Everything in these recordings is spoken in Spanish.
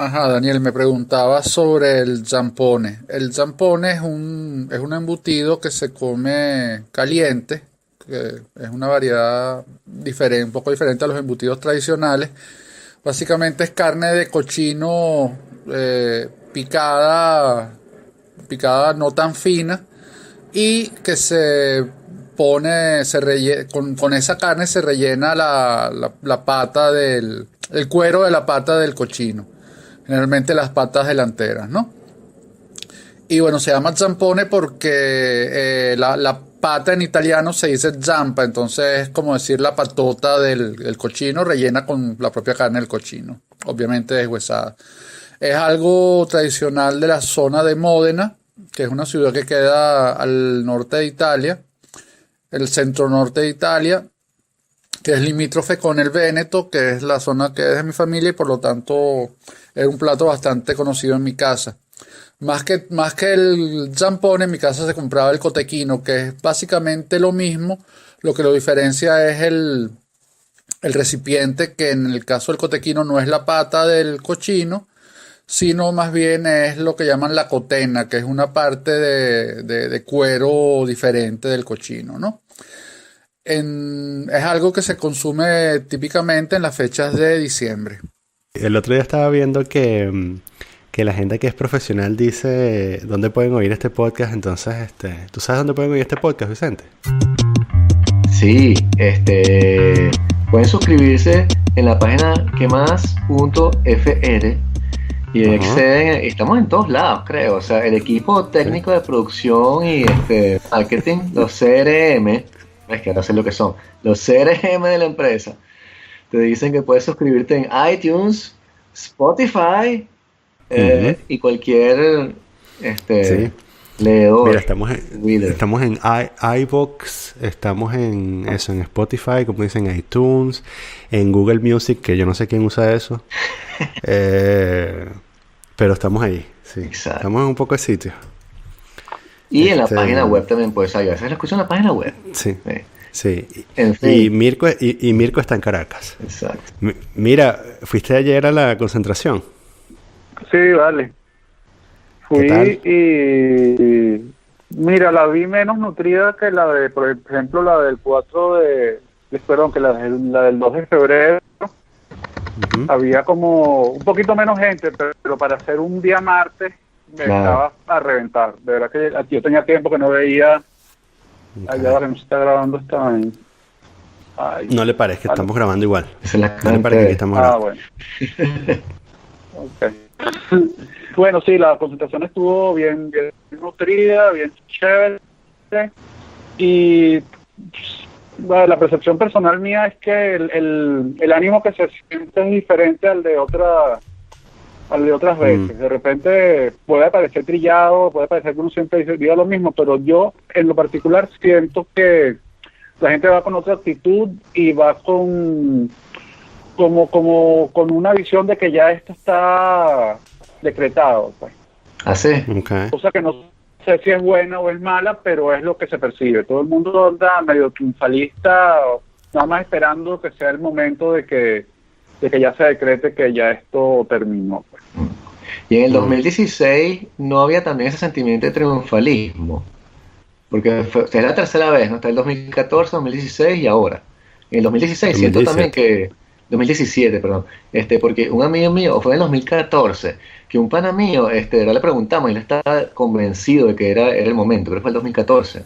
Ajá, Daniel, me preguntaba sobre el zampone. El zampone es un embutido que se come caliente, que es una variedad diferente, un poco diferente a los embutidos tradicionales. Básicamente es carne de cochino picada, picada no tan fina y que se pone, con esa carne se rellena la pata el cuero de la pata del cochino, generalmente las patas delanteras, ¿no? Y bueno, se llama zampone porque la pata en italiano se dice zampa, entonces es como decir la patota del cochino rellena con la propia carne del cochino, obviamente deshuesada. Es algo tradicional de la zona de Módena, que es una ciudad que queda al norte de Italia, el centro norte de Italia, que es limítrofe con el Véneto, que es la zona que es de mi familia y por lo tanto es un plato bastante conocido en mi casa. Más que el zampone, en mi casa se compraba el cotechino, que es básicamente lo mismo. Lo que lo diferencia es el recipiente, que en el caso del cotechino no es la pata del cochino, sino más bien es lo que llaman la cotena, que es una parte de cuero diferente del cochino, ¿no? Es algo que se consume típicamente en las fechas de diciembre. El otro día estaba viendo que la gente que es profesional dice dónde pueden oír este podcast. Entonces, ¿tú sabes dónde pueden oír este podcast, Vicente? Sí, pueden suscribirse en la página quemas.fr y acceden, estamos en todos lados, creo. O sea, el equipo técnico de producción y marketing, los CRM, es que no sé lo que son, los CRM de la empresa, te dicen que puedes suscribirte en iTunes, Spotify y cualquier Sí. leedor. Mira, estamos en iVoox, estamos en Spotify, como dicen, iTunes, en Google Music, que yo no sé quién usa eso. Pero estamos ahí, sí. Exacto. Estamos en un poco de sitio. Y en la página web también puedes ayudar. ¿Se lo escucha en la página web? Sí. Sí. En fin. Y Mirko está en Caracas. Exacto. Mira, ¿fuiste ayer a la concentración? Sí, vale. Fui ¿Qué tal? y mira, la vi menos nutrida que la de, por ejemplo, la del 4 perdón, que la del 2 de febrero. Había como un poquito menos gente, pero para hacer un día martes me estaba a reventar. De verdad que yo tenía tiempo que no veía. Allá que no se está grabando esta vaina. Ay, No le parece que estamos grabando igual. Esa es la No le parece que estamos grabando. bueno. Okay. Bueno, sí, la concentración estuvo bien nutrida, bien chévere. Y bueno, la percepción personal mía es que el ánimo que se siente es diferente al de otras veces. De repente puede parecer trillado, puede parecer que uno siempre diga lo mismo, pero yo en lo particular siento que la gente va con otra actitud y va con una visión de que ya esto está decretado, pues. ¿Así? Okay. Cosa que no sé si es buena o es mala, pero es lo que se percibe. Todo el mundo anda medio triunfalista, nada más esperando que sea el momento de que ya se decrete que ya esto terminó, pues. Y en el 2016 no había también ese sentimiento de triunfalismo, porque es la tercera vez, ¿no? Está el 2014, 2016 y ahora. En el 2016 siento también que 2017, perdón, porque un amigo mío, o fue en el 2014, que un pana mío, ahora le preguntamos y él estaba convencido de que era el momento, pero fue el 2014,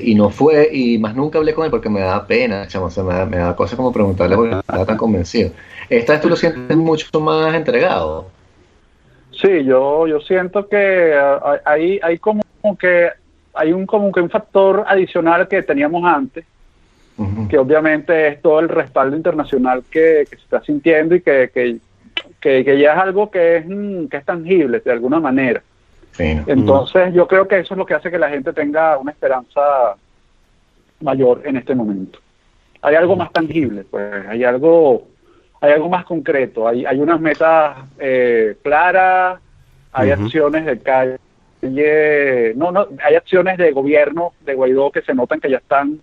y no fue, y más nunca hablé con él porque me daba pena, chamo, o sea, me daba cosa como preguntarle porque no estaba tan convencido. Esta vez tú lo sientes mucho más entregado. Sí, yo siento que hay como que hay como que un factor adicional que teníamos antes, que obviamente es todo el respaldo internacional que se está sintiendo y que ya es algo que es tangible de alguna manera. Sí. Entonces yo creo que eso es lo que hace que la gente tenga una esperanza mayor en este momento. Hay algo más tangible, pues hay algo más concreto, hay unas metas claras, hay acciones de calle, hay acciones de gobierno de Guaidó que se notan que ya están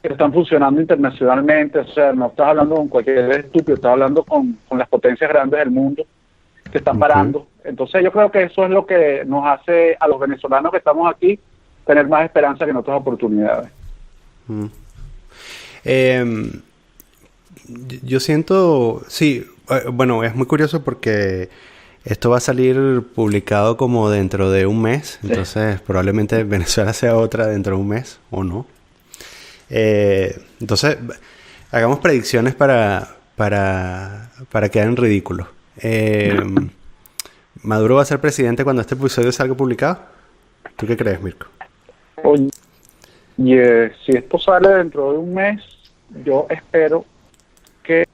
que están funcionando internacionalmente. O sea, no estás hablando con cualquier estúpido, estás hablando con las potencias grandes del mundo que están parando. Entonces yo creo que eso es lo que nos hace a los venezolanos que estamos aquí tener más esperanza que en otras oportunidades. Yo siento, sí, bueno, es muy curioso porque esto va a salir publicado como dentro de un mes, entonces probablemente Venezuela sea otra dentro de un mes, o no. Entonces, hagamos predicciones para quedar en ridículo. ¿Maduro va a ser presidente cuando este episodio salga publicado? ¿Tú qué crees, Mirko? Oye, si esto sale dentro de un mes, yo espero que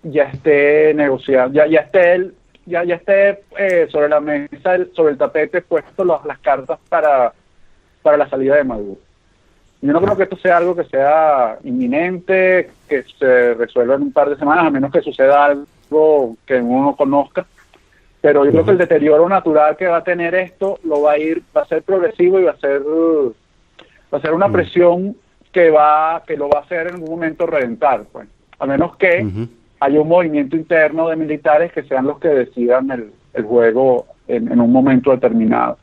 ya esté negociado, ya esté sobre la mesa, sobre el tapete puesto las cartas para la salida de Maduro. Yo no creo que esto sea algo que sea inminente, que se resuelva en un par de semanas, a menos que suceda algo que uno no conozca. Pero yo creo que el deterioro natural que va a tener esto va a ser progresivo y va a ser una presión que lo va a hacer en algún momento reventar, pues. A menos que haya un movimiento interno de militares que sean los que decidan el juego en un momento determinado.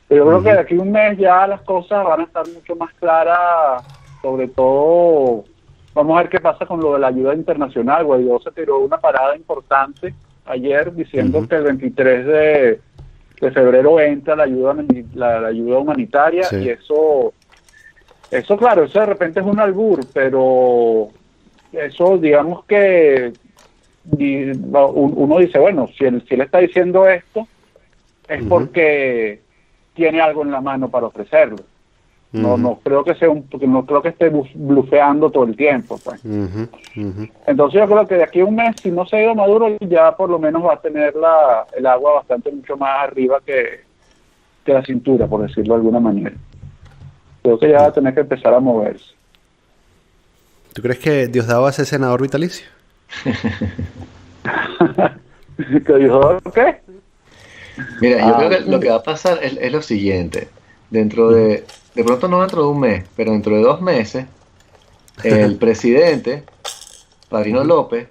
Pero yo creo que de aquí a un mes ya las cosas van a estar mucho más claras, sobre todo, vamos a ver qué pasa con lo de la ayuda internacional. Guaidó se tiró una parada importante ayer diciendo que el 23 de febrero entra la ayuda humanitaria, y eso claro, eso de repente es un albur, pero eso digamos que uno dice, bueno, si él está diciendo esto es porque tiene algo en la mano para ofrecerlo. No creo que esté blufeando todo el tiempo, pues. Entonces yo creo que de aquí a un mes, si no se ha ido Maduro, ya por lo menos va a tener el agua bastante mucho más arriba que la cintura, por decirlo de alguna manera. Creo que ya va a tener que empezar a moverse. ¿Tú crees que Diosdado va a ser senador vitalicio? ¿Que Diosdado qué? Mira, yo creo que lo que va a pasar es lo siguiente. De pronto no dentro de un mes, pero dentro de 2 meses, el presidente, Padrino López,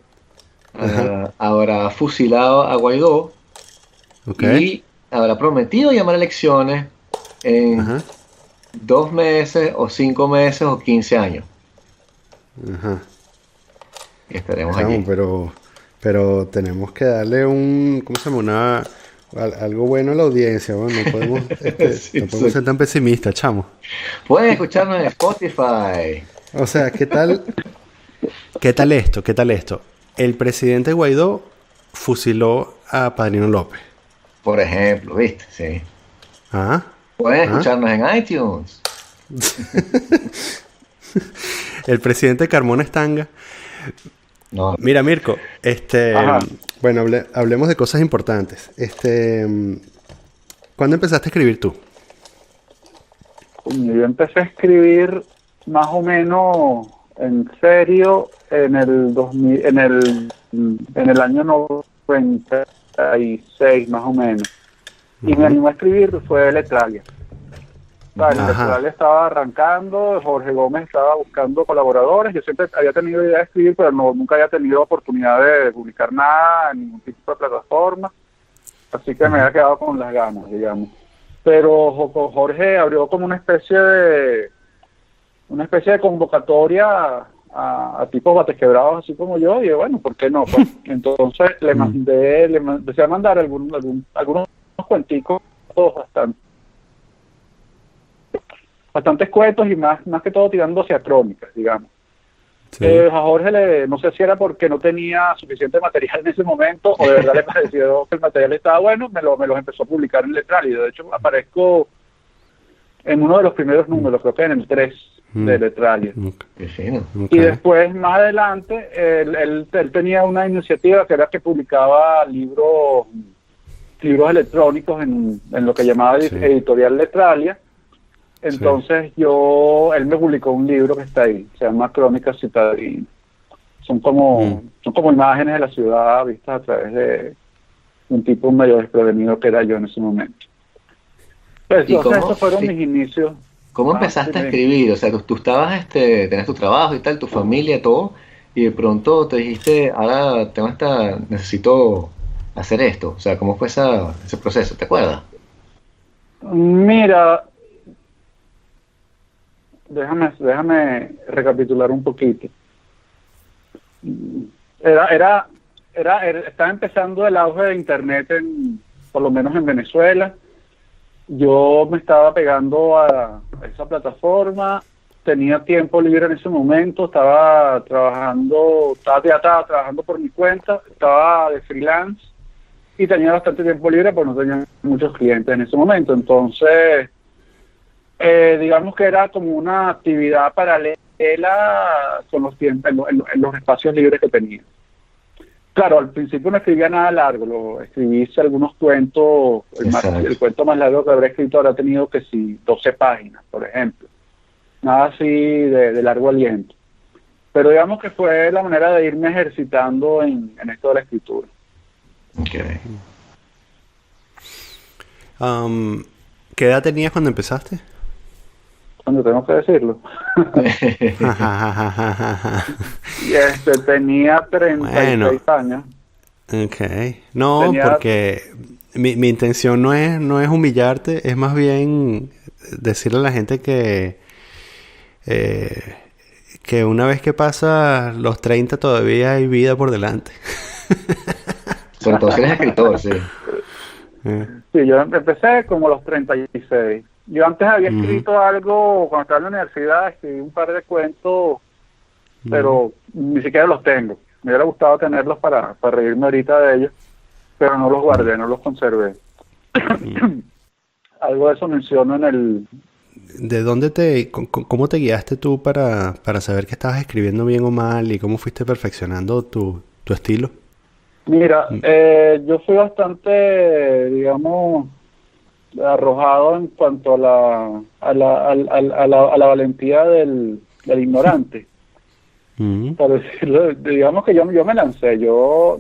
habrá fusilado a Guaidó y habrá prometido llamar a elecciones en 2 meses o 5 meses o 15 años. Y estaremos allí. Pero tenemos que darle ¿cómo se llama? Algo bueno a la audiencia. Bueno, no podemos, no podemos ser tan pesimistas, chamo. Pueden escucharnos en Spotify. O sea, ¿qué tal esto? El presidente Guaidó fusiló a Padrino López. Por ejemplo, ¿viste? Sí. Pueden escucharnos en iTunes. El presidente Carmona Estanga. No. Mira, Mirko, bueno, hablemos de cosas importantes. ¿Cuándo empezaste a escribir tú? Yo empecé a escribir más o menos en serio en el 2000, en el año 96 más o menos. Y me animó a escribir fue Letralia. Letralia estaba arrancando, Jorge Gómez estaba buscando colaboradores. Yo siempre había tenido idea de escribir, pero nunca había tenido oportunidad de publicar nada en ningún tipo de plataforma. Así que me había quedado con las ganas, digamos. Pero Jorge abrió como una especie de convocatoria a tipos batequebrados así como yo, y bueno, ¿por qué no? Pues, entonces le empecé a mandar algunos cuenticos bastante escuetos y más que todo tirando hacia crónicas, digamos. Sí. A Jorge no sé si era porque no tenía suficiente material en ese momento o de verdad le pareció que el material estaba bueno, me los empezó a publicar en Letralia. De hecho aparezco en uno de los primeros números, creo que en el 3 de Letralia. Y después, más adelante, él tenía una iniciativa que era que publicaba libros electrónicos en lo que llamaba Editorial Letralia. Entonces él me publicó un libro que está ahí, se llama Crónicas Citadinas. Son como imágenes de la ciudad vistas a través de un tipo medio desprevenido que era yo en ese momento. Entonces esos fueron mis inicios. ¿Cómo empezaste a dime. escribir? O sea, tú estabas, tenías tu trabajo y tal, tu familia, todo, y de pronto te dijiste, ahora necesito hacer esto. O sea, ¿cómo fue ese proceso? ¿Te acuerdas? Mira, déjame recapitular un poquito. Estaba empezando el auge de internet por lo menos en Venezuela. Yo me estaba pegando a esa plataforma, tenía tiempo libre en ese momento, ya estaba trabajando por mi cuenta, estaba de freelance y tenía bastante tiempo libre, pues no tenía muchos clientes en ese momento. Entonces, digamos que era como una actividad paralela con los tiempos, en los espacios libres que tenía. Claro, al principio no escribía nada largo, escribí algunos cuentos, Exacto. el cuento más largo que habré escrito habrá tenido que sí, 12 páginas, por ejemplo. Nada así de largo aliento. Pero digamos que fue la manera de irme ejercitando en esto de la escritura. Okay. ¿Qué edad tenías cuando empezaste? Cuando tengo que decirlo. Tenía 36 años. Ok. No, Tenía- porque mi intención no es humillarte, es más bien decirle a la gente que una vez que pasa los 30 todavía hay vida por delante. Sobre todo si eres escritor, sí. Sí, yo empecé como a los 36. Yo antes había escrito algo, cuando estaba en la universidad, escribí un par de cuentos, pero ni siquiera los tengo. Me hubiera gustado tenerlos para reírme ahorita de ellos, pero no los guardé, no los conservé. Algo de eso menciono en el... ¿De dónde cómo te guiaste tú para saber que estabas escribiendo bien o mal y cómo fuiste perfeccionando tu estilo? Mira, yo fui bastante, digamos, arrojado en cuanto a la valentía del ignorante. Para decirlo, digamos que yo me lancé. Yo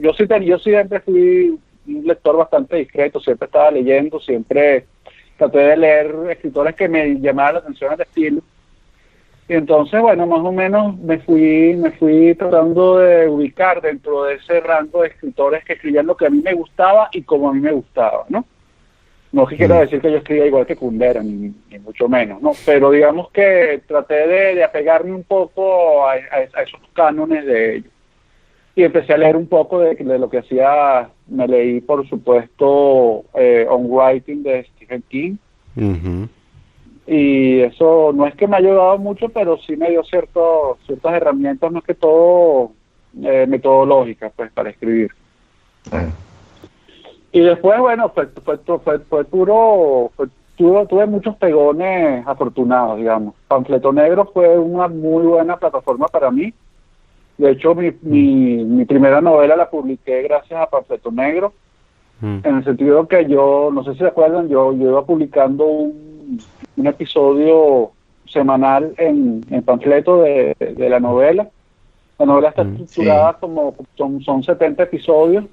siempre fui un lector bastante discreto, siempre estaba leyendo, siempre traté de leer escritores que me llamaban la atención el estilo. Y entonces, bueno, más o menos me fui tratando de ubicar dentro de ese rango de escritores que escribían lo que a mí me gustaba y como a mí me gustaba, ¿no? No quiero decir que yo escribía igual que Kundera, ni mucho menos, ¿no? Pero digamos que traté de apegarme un poco a esos cánones de ellos. Y empecé a leer un poco de lo que hacía. Me leí, por supuesto, On Writing de Stephen King. Y eso no es que me ha ayudado mucho, pero sí me dio ciertas herramientas, más que todo metodológicas, pues, para escribir. Y después, bueno, tuve muchos pegones afortunados, digamos. Panfleto Negro fue una muy buena plataforma para mí. De hecho, mi primera novela la publiqué gracias a Panfleto Negro, en el sentido que yo, no sé si se acuerdan, yo iba publicando un episodio semanal en Panfleto de la novela. La novela está estructurada como son 70 episodios.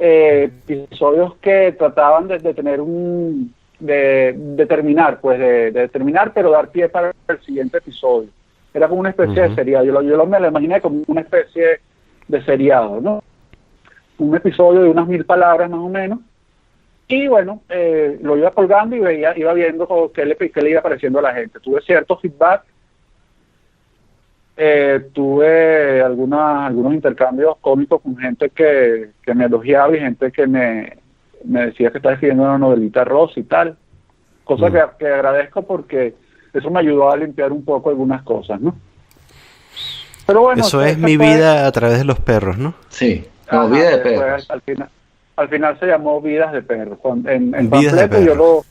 Episodios que trataban de tener de terminar, pero dar pie para el siguiente episodio. Era como una especie de seriado. Yo me lo imaginé como una especie de seriado, ¿no? Un episodio de unas 1000 palabras más o menos. Y bueno, lo iba colgando y iba viendo qué le iba pareciendo a la gente. Tuve cierto feedback. Tuve algunos intercambios cómicos con gente que me elogiaba y gente que me decía que estaba escribiendo una novelita rosa y tal. Cosa que agradezco porque eso me ayudó a limpiar un poco algunas cosas, ¿no? Pero bueno, eso es mi vida a través de los perros, ¿no? Sí, como Vida de Perros. Al final se llamó Vidas de Perros. En Vidas de Panfleto, Perros.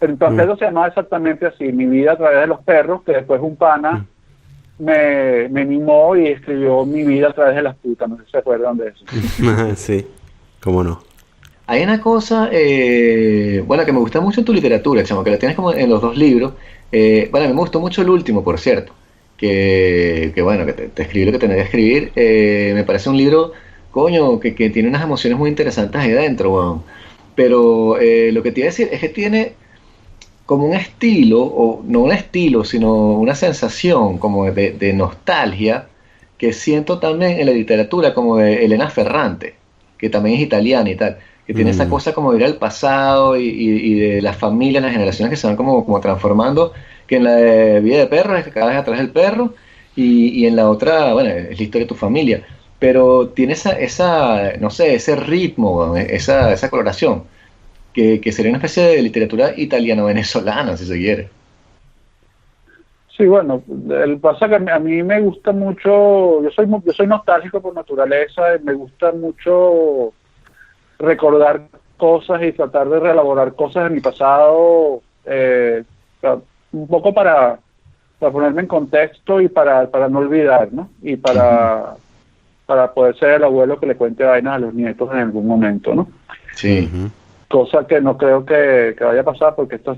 el panfleto se llamaba exactamente así, Mi vida a través de los perros, que después un pana me mimó y escribió Mi vida a través de las putas. No sé si se acuerdan de eso. Sí, cómo no. Hay una cosa, bueno, que me gusta mucho en tu literatura, chamo, que la tienes como en los dos libros. Bueno, me gustó mucho el último, por cierto, que bueno, que te escribí lo que tenía que escribir. Me parece un libro, coño, que tiene unas emociones muy interesantes ahí dentro, weón. Pero lo que te iba a decir es que tiene como un estilo, o no un estilo, sino una sensación como de nostalgia que siento también en la literatura como de Elena Ferrante, que también es italiana y tal, que tiene esa cosa como de ir al pasado y de las familias, las generaciones que se van como transformando, que en la de Vida de Perro es que cada vez atrás del perro, y en la otra, bueno, es la historia de tu familia, pero tiene no sé, ese ritmo, esa coloración, que sería una especie de literatura italiano-venezolana, si se quiere. Sí, bueno, el pasa que a mí me gusta mucho, yo soy nostálgico por naturaleza, y me gusta mucho recordar cosas y tratar de reelaborar cosas de mi pasado, un poco para ponerme en contexto y para no olvidar, ¿no? Y para poder ser el abuelo que le cuente vainas a los nietos en algún momento, ¿no? Sí. Cosa que no creo que vaya a pasar, porque esta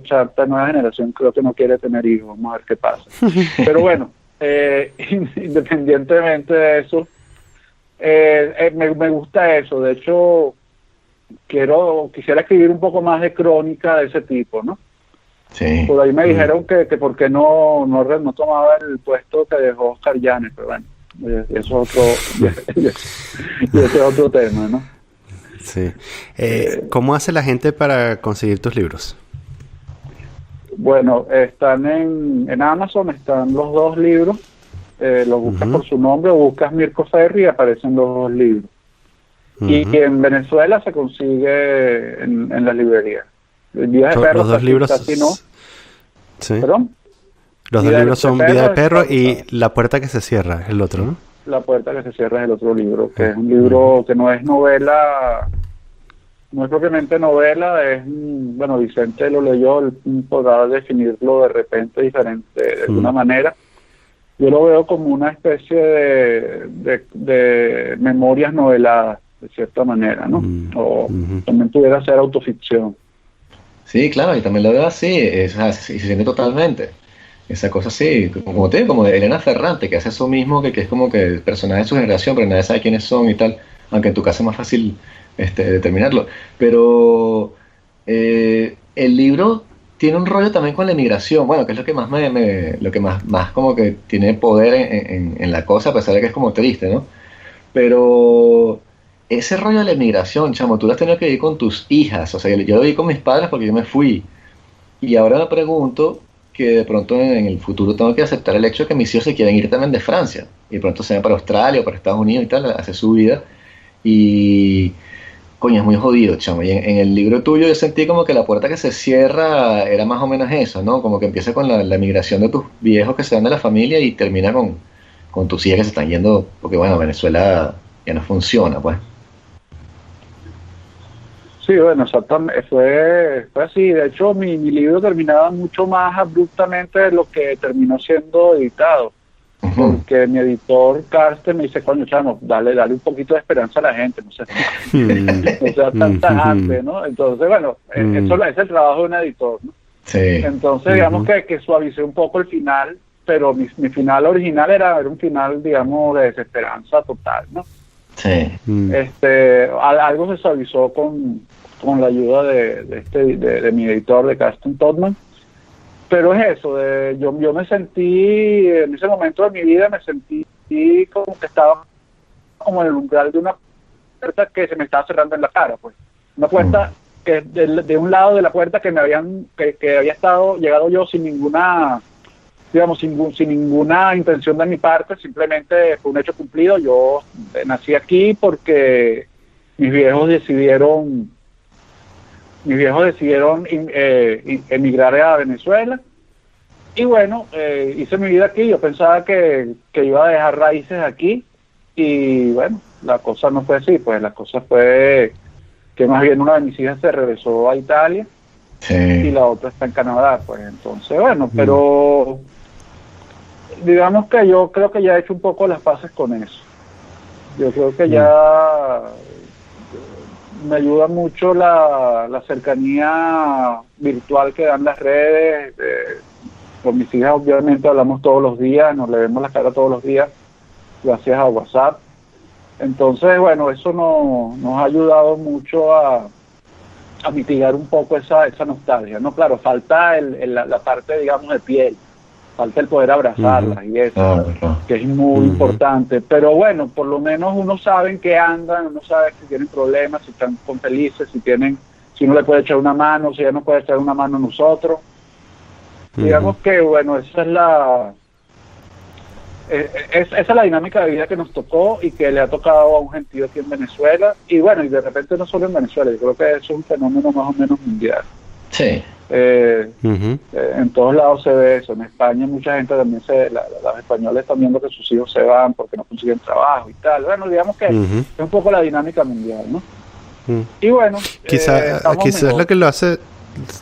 nueva generación creo que no quiere tener hijos. Vamos a ver qué pasa. Pero bueno, independientemente de eso, me gusta eso. De hecho, quisiera escribir un poco más de crónica de ese tipo, ¿no? Sí. Por ahí me dijeron que por qué no tomaba el puesto que dejó Oscar Llanes, pero bueno, eso es otro tema, ¿no? Sí. ¿Cómo hace la gente para conseguir tus libros? Bueno, están en Amazon, están los 2 libros. Los buscas por su nombre o buscas Mirko Ferri y aparecen los 2 libros. Y en Venezuela se consigue en las librerías. Vida de Perro, los 2 libros. Casi no. Sí. ¿Perdón? Los 2 libros son Vida de Perro y La puerta que se cierra, es el otro, ¿no? La puerta que se cierra es el otro libro, que es un libro que no es novela, no es propiamente novela, bueno, Vicente lo leyó, él podrá definirlo de repente diferente, de alguna manera. Yo lo veo como una especie de memorias noveladas, de cierta manera, ¿no? O también pudiera ser autoficción. Sí, claro, y también lo veo así, y se siente totalmente. Esa cosa así, como te digo, como de Elena Ferrante, que hace eso mismo, que es como que el personaje de su generación, pero nadie sabe quiénes son y tal, aunque en tu caso es más fácil determinarlo. Pero el libro tiene un rollo también con la emigración, bueno, que es lo que más lo que más como que tiene poder en la cosa, a pesar de que es como triste, ¿no? Pero ese rollo de la emigración, chamo, tú lo has tenido que vivir con tus hijas, o sea, yo lo viví con mis padres porque yo me fui, y ahora me pregunto que de pronto en el futuro tengo que aceptar el hecho de que mis hijos se quieren ir también de Francia, y de pronto se van para Australia o para Estados Unidos y tal, a hacer su vida, y coño, es muy jodido, chamo, y en el libro tuyo yo sentí como que la puerta que se cierra era más o menos eso, ¿no? Como que empieza con la emigración de tus viejos que se van de la familia y termina con tus hijas que se están yendo, porque bueno, Venezuela ya no funciona, pues. Sí, bueno, exactamente, fue así. De hecho, mi libro terminaba mucho más abruptamente de lo que terminó siendo editado. Porque mi editor, Carsten, me dice, coño, chamo, dale un poquito de esperanza a la gente, no sea tan tajante, ¿no? Entonces, bueno, eso es el trabajo de un editor, ¿no? Sí. Entonces, digamos que suavicé un poco el final, pero mi final original era un final, digamos, de desesperanza total, ¿no? Sí. Algo se suavizó con la ayuda de mi editor, de Carsten Todman. Pero es eso, yo me sentí, en ese momento de mi vida me sentí como que estaba como en el umbral de una puerta que se me estaba cerrando en la cara, pues. Una puerta que de un lado de la puerta que que había llegado yo sin ninguna, digamos, sin ninguna intención de mi parte, simplemente fue un hecho cumplido. Yo nací aquí porque mis viejos decidieron emigrar a Venezuela y bueno, hice mi vida aquí. Yo pensaba que iba a dejar raíces aquí y bueno, la cosa no fue así, pues la cosa fue que más bien una de mis hijas se regresó a Italia y la otra está en Canadá, pues entonces bueno, pero digamos que yo creo que ya he hecho un poco las paces con eso. Yo creo que ya me ayuda mucho la cercanía virtual que dan las redes. Con mis hijas obviamente hablamos todos los días, nos le vemos la cara todos los días gracias a WhatsApp. Entonces, bueno, eso nos ha ayudado mucho a a mitigar un poco esa nostalgia, ¿no? Claro, falta la parte, digamos, de piel, falta el poder abrazarlas y eso, que es muy importante, pero bueno, por lo menos uno sabe en qué andan, uno sabe si tienen problemas, si están felices, si uno le puede echar una mano, si ella nos puede echar una mano a nosotros. Digamos que, bueno, esa es la dinámica de vida que nos tocó y que le ha tocado a un gentío aquí en Venezuela, y bueno, y de repente no solo en Venezuela, yo creo que es un fenómeno más o menos mundial. Sí. En todos lados se ve eso. En España mucha gente también los españoles están viendo que sus hijos se van porque no consiguen trabajo y tal. Bueno, digamos que es un poco la dinámica mundial, ¿no? Y bueno, quizás lo que lo hace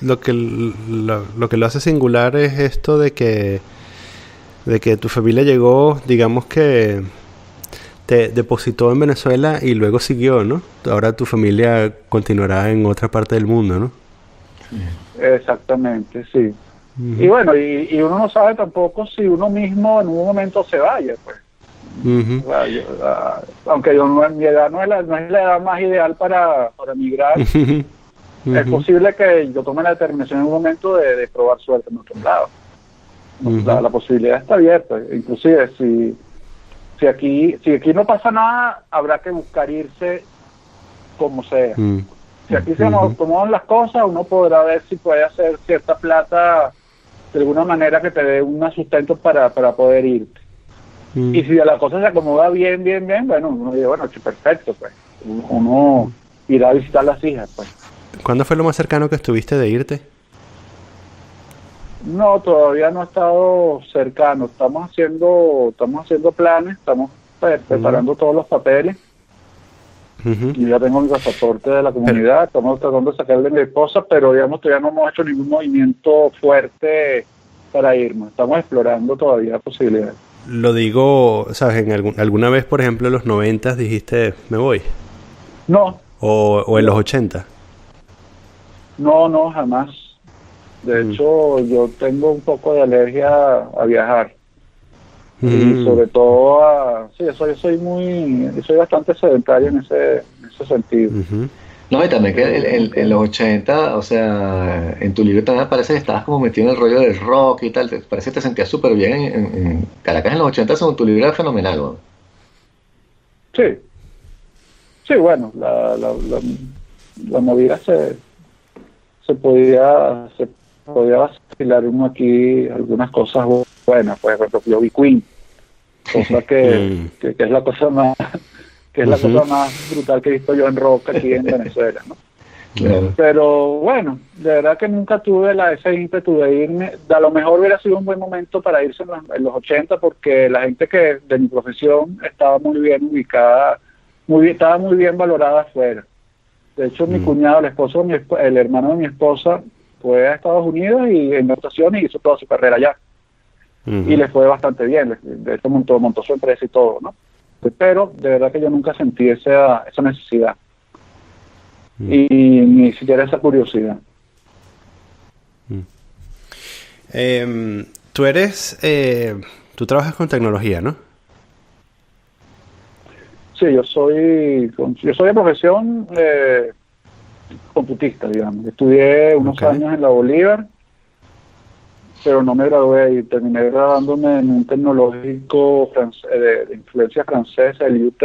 lo que lo hace singular es esto de que tu familia llegó, digamos que te depositó en Venezuela y luego siguió, ¿no? Ahora tu familia continuará en otra parte del mundo, ¿no? Exactamente, sí. Y bueno, y uno no sabe tampoco si uno mismo en un momento se vaya, pues. Aunque mi edad no es la edad más ideal para migrar, es posible que yo tome la determinación en un momento de probar suerte en otro lado. La posibilidad está abierta. Inclusive si aquí no pasa nada, habrá que buscar irse como sea. Si aquí se nos acomodan las cosas, uno podrá ver si puede hacer cierta plata de alguna manera que te dé un sustento para poder irte. Y si la cosa se acomoda bien, bueno, uno dice, bueno, perfecto, pues. Uno irá a visitar las hijas, pues. ¿Cuándo fue lo más cercano que estuviste de irte? No, todavía no he estado cercano. Estamos haciendo planes, estamos preparando todos los papeles. Yo ya tengo mi pasaporte de la comunidad, estamos tratando de sacarle a mi esposa, pero digamos todavía no hemos hecho ningún movimiento fuerte para irnos. Estamos explorando todavía posibilidades. Lo digo, ¿sabes? ¿Alguna vez, por ejemplo, en los 90 dijiste, me voy? No. ¿O en los 80? No, jamás. De hecho, yo tengo un poco de alergia a viajar. Y sobre todo soy bastante sedentario en ese sentido. No, y también que en los 80, o sea, en tu libro también parece que estabas como metido en el rollo del rock y tal, parece que te sentías súper bien en Caracas en los 80, según tu libro, era fenomenal, ¿no? Sí, bueno, la movida se podía vacilar uno aquí algunas cosas buenas, pues, por ejemplo, yo vi Queen, cosa que es la cosa más cosa más brutal que he visto yo en rock aquí en Venezuela, ¿no? Claro. Pero bueno, de verdad que nunca tuve ese ímpetu de irme. A lo mejor hubiera sido un buen momento para irse en los 80, porque la gente que de mi profesión estaba muy bien ubicada, estaba muy bien valorada afuera. De hecho, mi cuñado, el hermano de mi esposa, fue a Estados Unidos y en ocasiones hizo toda su carrera allá. Y le fue bastante bien. De hecho, montó su empresa y todo, ¿no? Pero de verdad que yo nunca sentí esa necesidad. Y ni siquiera esa curiosidad. Tú trabajas con tecnología, ¿no? Sí, yo soy de profesión computista, digamos. Estudié unos años en la Bolívar, pero no me gradué ahí. Terminé graduándome en un tecnológico de influencia francesa, el IUT.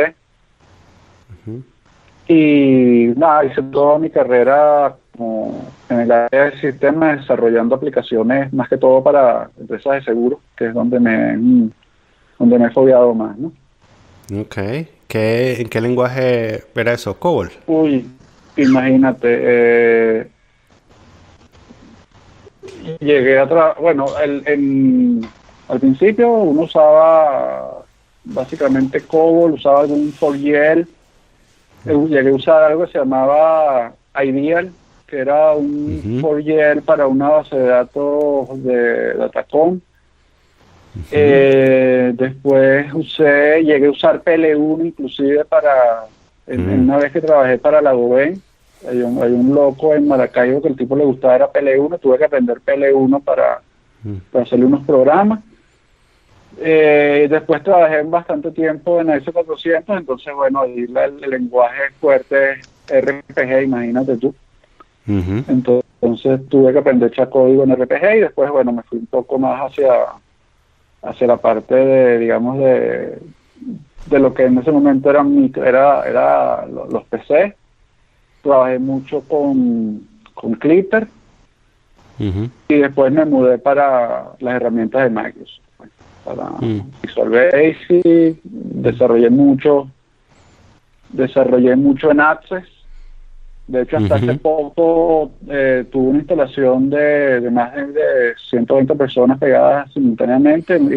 Y nada, hice toda mi carrera como en el área del sistema, desarrollando aplicaciones más que todo para empresas de seguros, que es donde me he fogueado más, ¿no? Ok. ¿En qué lenguaje era eso? ¿COBOL? Uy, imagínate. Llegué a bueno, al principio uno usaba básicamente COBOL, usaba algún 4GL. Llegué a usar algo que se llamaba Ideal, que era un 4GL para una base de datos de Datacom. Después llegué a usar PL1 inclusive una vez que trabajé para la Goben. Hay un loco en Maracaibo que el tipo le gustaba era PL1, tuve que aprender PL1 para hacerle unos programas. Después trabajé bastante tiempo en AS400, entonces bueno, ahí el lenguaje fuerte es RPG, imagínate tú. Entonces tuve que aprender a echar código en RPG y después, bueno, me fui un poco más hacia la parte de, digamos, de lo que en ese momento era los PC. Trabajé mucho con Clipper y después me mudé para las herramientas de Microsoft, para Visual Basic. Desarrollé mucho en Access. De hecho, hasta hace poco tuve una instalación de más de 120 personas pegadas simultáneamente y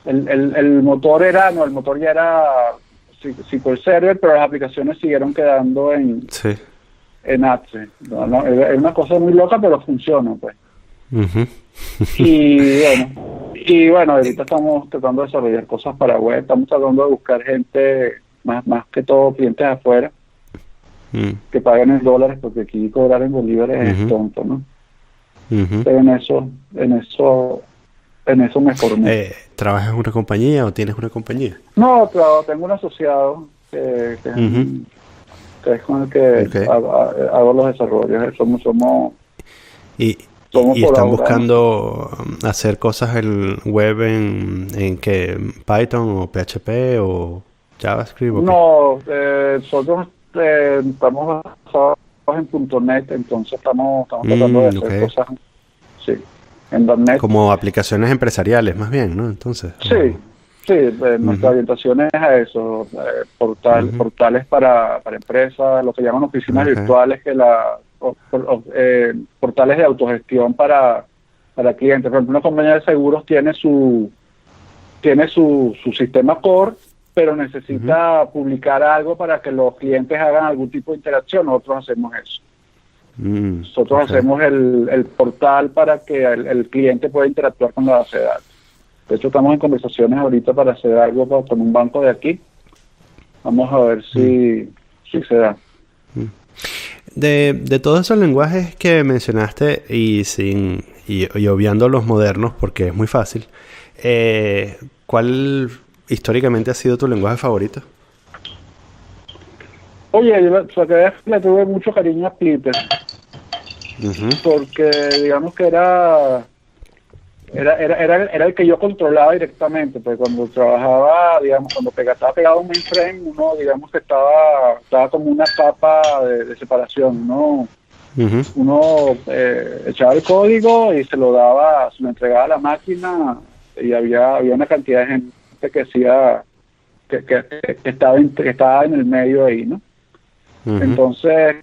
el motor ya era SQL Server, pero las aplicaciones siguieron quedando en Access. Es una cosa muy loca, pero funciona, pues. Y bueno, ahorita estamos tratando de desarrollar cosas para web, estamos tratando de buscar gente, más que todo clientes afuera, que paguen en dólares, porque aquí cobrar en bolívares es tonto, ¿no? Pero en eso me formé. ¿Trabajas en una compañía o tienes una compañía? No, tengo un asociado que es con el que hago los desarrollos. Y están buscando hacer cosas en web en que Python o PHP o JavaScript. No, nosotros estamos basados en .NET, entonces estamos tratando de hacer cosas, sí, en .NET. Como aplicaciones empresariales, más bien, ¿no? Entonces. Sí, nuestra orientación es a eso, portales para empresas, lo que llaman oficinas virtuales, portales de autogestión para clientes. Por ejemplo, una compañía de seguros tiene su sistema core, pero necesita publicar algo para que los clientes hagan algún tipo de interacción. Nosotros hacemos eso. Nosotros hacemos el portal para que el cliente pueda interactuar con la base de datos. De hecho, estamos en conversaciones ahorita para hacer algo con un banco de aquí. Vamos a ver si se da. De todos esos lenguajes que mencionaste y obviando los modernos, porque es muy fácil, ¿cuál históricamente ha sido tu lenguaje favorito? Oye, le tuve mucho cariño a Clipper, porque digamos que era el que yo controlaba directamente, porque cuando trabajaba, digamos, estaba pegado a un mainframe, uno, digamos que estaba como una capa de separación, ¿no? Uno echaba el código y se lo entregaba a la máquina, y había una cantidad de gente que hacía que estaba en el medio ahí, ¿no? Entonces,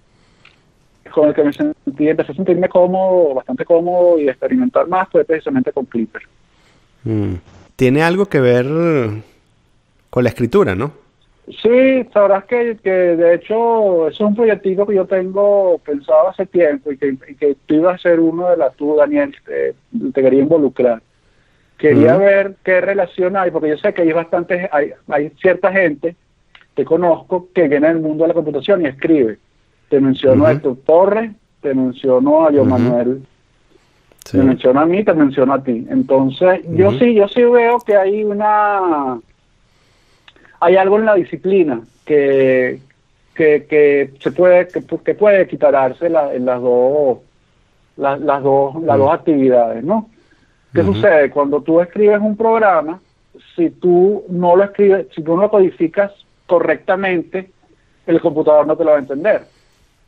con el que empecé a sentirme bastante cómodo y experimentar más fue precisamente con Clipper. ¿Tiene algo que ver con la escritura, no? Sí, sabrás que de hecho eso es un proyectito que yo tengo pensado hace tiempo y que tú ibas a ser uno de tú, Daniel, te quería involucrar. Quería ver qué relación hay, porque yo sé que hay cierta gente que conozco que viene del mundo de la computación y escribe. Te menciono a Héctor Torres, te menciono a John Manuel, te menciono a mí, te menciono a ti. Entonces, yo sí veo que hay algo en la disciplina que puede equipararse en las dos actividades, ¿no? ¿Qué sucede? Cuando tú escribes un programa, si tú no lo codificas correctamente, el computador no te lo va a entender.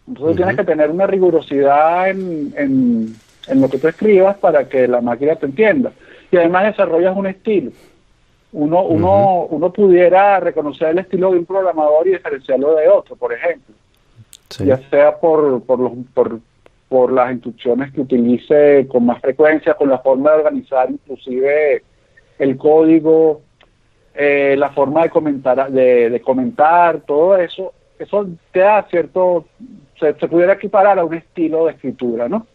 Entonces tienes que tener una rigurosidad en lo que tú escribas para que la máquina te entienda. Y además desarrollas un estilo. Uno pudiera reconocer el estilo de un programador y diferenciarlo de otro, por ejemplo. Sí. Ya sea por las instrucciones que utilice con más frecuencia, con la forma de organizar inclusive el código, la forma de comentar, todo eso te da cierto, se pudiera equiparar a un estilo de escritura, ¿no?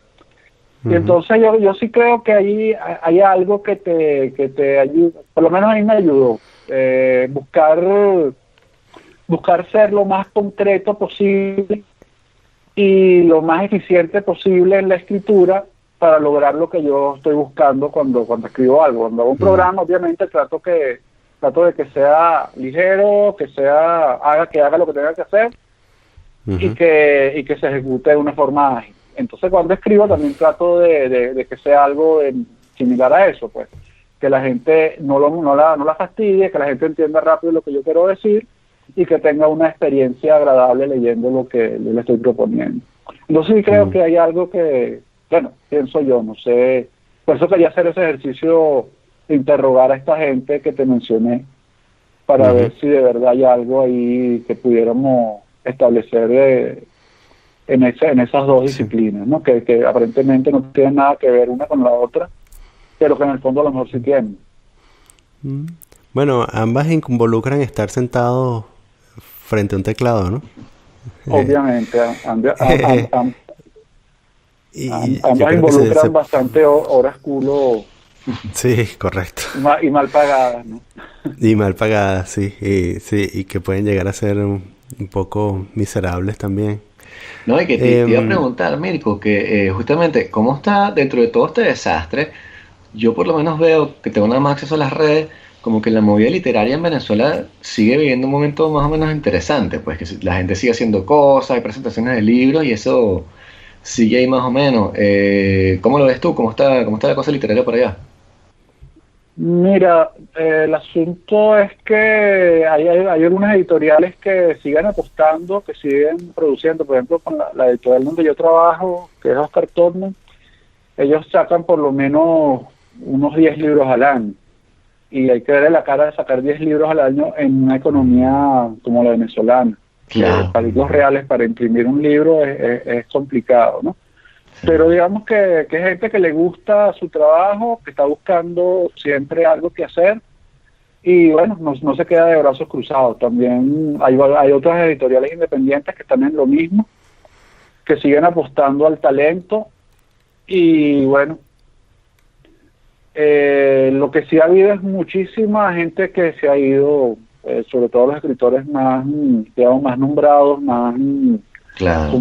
Y entonces yo sí creo que ahí hay algo que te ayuda, por lo menos a mí me ayudó, buscar ser lo más concreto posible y lo más eficiente posible en la escritura para lograr lo que yo estoy buscando cuando escribo algo. Cuando hago un programa, obviamente trato de que sea ligero, que haga lo que tenga que hacer, y que se ejecute de una forma ágil. Entonces cuando escribo también trato de que sea algo similar a eso, pues, que la gente no la fastidie, que la gente entienda rápido lo que yo quiero decir y que tenga una experiencia agradable leyendo lo que le estoy proponiendo. Entonces sí creo que hay algo que, bueno, pienso yo, no sé, por eso quería hacer ese ejercicio de interrogar a esta gente que te mencioné para ver si de verdad hay algo ahí que pudiéramos establecer en esas dos disciplinas, ¿no? Que aparentemente no tienen nada que ver una con la otra, pero que en el fondo a lo mejor sí tienen. Bueno, ambas involucran estar sentado frente a un teclado, ¿no? Obviamente, ambas involucran bastante horas culo. Sí, correcto. Y mal pagadas, ¿no? Y mal pagadas, sí. Y que pueden llegar a ser un poco miserables también. No, y que te iba a preguntar, Mirko, que justamente, ¿cómo está dentro de todo este desastre? Yo por lo menos veo que tengo nada más acceso a las redes, como que la movida literaria en Venezuela sigue viviendo un momento más o menos interesante, pues que la gente sigue haciendo cosas, hay presentaciones de libros y eso sigue ahí más o menos. ¿Cómo lo ves tú? ¿Cómo está la cosa literaria por allá? Mira, el asunto es que hay algunas editoriales que siguen apostando, que siguen produciendo. Por ejemplo, con la editorial donde yo trabajo, que es Oscar Todman, ellos sacan por lo menos unos 10 libros al año. Y hay que verle la cara de sacar 10 libros al año en una economía como la venezolana. Claro. Para los reales, para imprimir un libro es complicado, ¿no? Pero digamos que es gente que le gusta su trabajo, que está buscando siempre algo que hacer y bueno, no se queda de brazos cruzados. También hay otras editoriales independientes que están en lo mismo, que siguen apostando al talento y bueno, lo que sí ha habido es muchísima gente que se ha ido, sobre todo los escritores más, digamos, más nombrados, más, claro,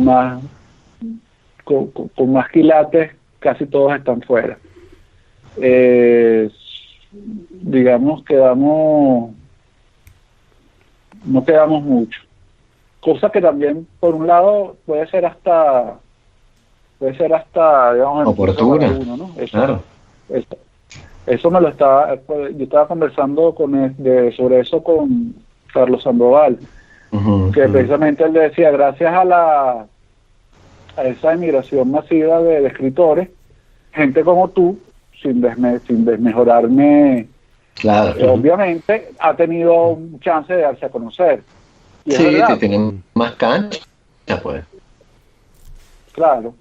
con más quilates, casi todos están fuera. Digamos, no quedamos mucho. Cosa que también, por un lado, puede ser hasta digamos, oportuna, uno, ¿no? claro. Eso yo estaba conversando sobre eso con Carlos Sandoval, que precisamente él decía, gracias a esa emigración masiva de escritores, gente como tú, sin desmejorarme, claro, obviamente, ha tenido un chance de darse a conocer. Y sí, te tienen más cancha, pues. Claro,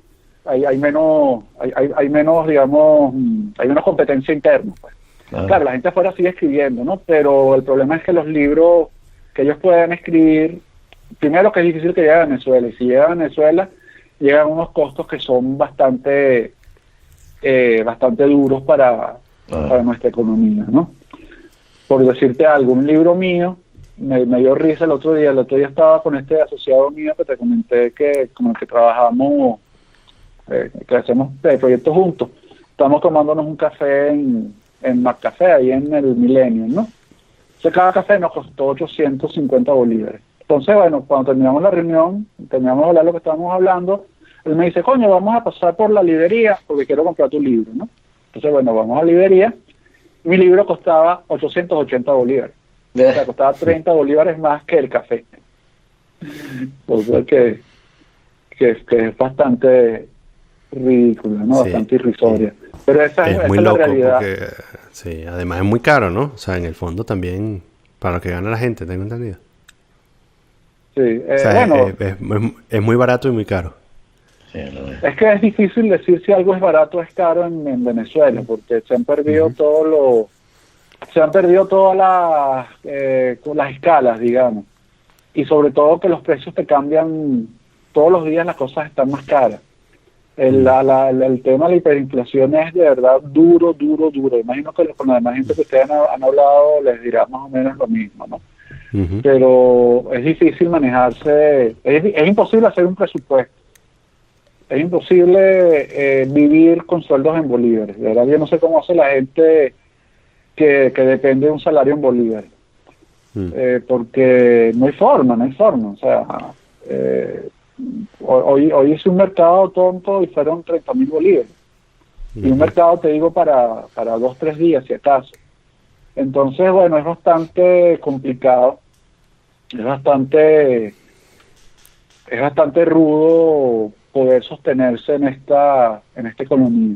hay menos, digamos, hay menos competencia interna, pues. Claro, la gente afuera sigue escribiendo, ¿no? Pero el problema es que los libros que ellos puedan escribir, primero que es difícil que llegue a Venezuela, y si llega a Venezuela, llegan unos costos que son bastante duros para nuestra economía, ¿no? Por decirte algo, un libro mío, me dio risa el otro día estaba con este asociado mío que te comenté con el que trabajamos, que hacemos proyectos juntos, estamos tomándonos un café en McCafé, ahí en el Millennium, ¿no? Entonces cada café nos costó 850 bolívares. Entonces, bueno, cuando terminamos la reunión, terminamos de hablar lo que estábamos hablando, él me dice, coño, vamos a pasar por la librería porque quiero comprar tu libro, ¿no? Entonces, bueno, vamos a la librería. Mi libro costaba 880 bolívares. O sea, costaba 30 bolívares más que el café. O sea que es bastante ridícula, ¿no? Sí, bastante irrisoria. Pero esa es muy la loco realidad. Porque, sí, además es muy caro, ¿no? O sea, en el fondo también, para lo que gana la gente, tengo entendido. Sí, o sea, bueno, es muy barato y muy caro. Sí, es que es difícil decir si algo es barato o es caro en Venezuela, porque se han perdido todas las escalas, digamos, y sobre todo que los precios te cambian todos los días, las cosas están más caras. El tema de la hiperinflación es de verdad duro. Imagino que con la demás gente que ustedes han hablado les dirá más o menos lo mismo, ¿no? Pero es difícil manejarse, es imposible hacer un presupuesto. Es imposible vivir con sueldos en bolívares. De verdad, yo no sé cómo hace la gente que depende de un salario en bolívares. Porque no hay forma. O sea, hoy hice un mercado tonto y fueron 30.000 bolívares. Y un mercado, te digo, para 2-3 días, si acaso. Entonces, bueno, es bastante complicado. Es bastante rudo poder sostenerse en esta economía.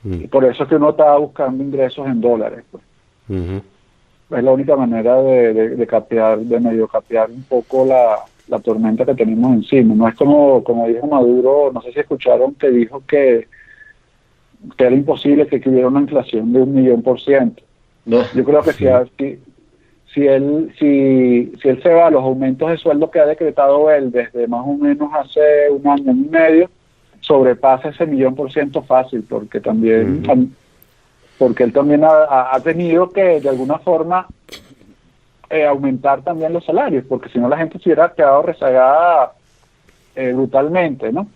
Y por eso es que uno está buscando ingresos en dólares, pues. Es la única manera de capear, de medio capear un poco la tormenta que tenemos encima. No es como dijo Maduro, no sé si escucharon que dijo que era imposible que hubiera una inflación de 1.000.000%. No. Yo creo que si él se va a los aumentos de sueldo que ha decretado él desde más o menos hace 1 año y medio, sobrepasa ese 1.000.000% fácil, porque también porque él también ha tenido que de alguna forma aumentar también los salarios, porque si no la gente se hubiera quedado rezagada brutalmente, ¿no?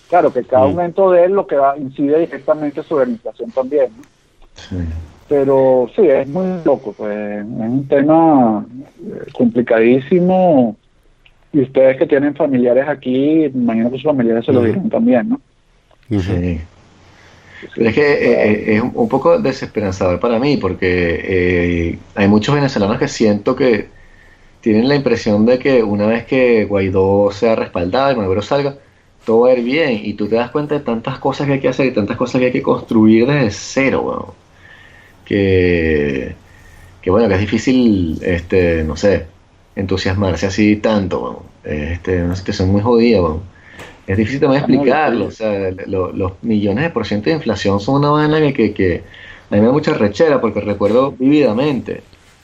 Claro que cada aumento de él lo que incide directamente sobre la inflación también, ¿no? Sí. Pero sí, es muy loco, pues es un tema complicadísimo, y ustedes que tienen familiares aquí, imagino que sus familiares se lo dirán también, ¿no? Sí. Pero es que es un poco desesperanzador para mí, porque hay muchos venezolanos que siento que tienen la impresión de que una vez que Guaidó sea respaldado y Maduro salga, todo va a ir bien, y tú te das cuenta de tantas cosas que hay que hacer y tantas cosas que hay que construir desde cero, weón. Que bueno, que es difícil, no sé, entusiasmarse así tanto, weón. Una situación muy jodida, weón. Es difícil también explicarlo, o sea, los millones de % de inflación son una vaina que a mí me da mucha rechera, porque recuerdo vívidamente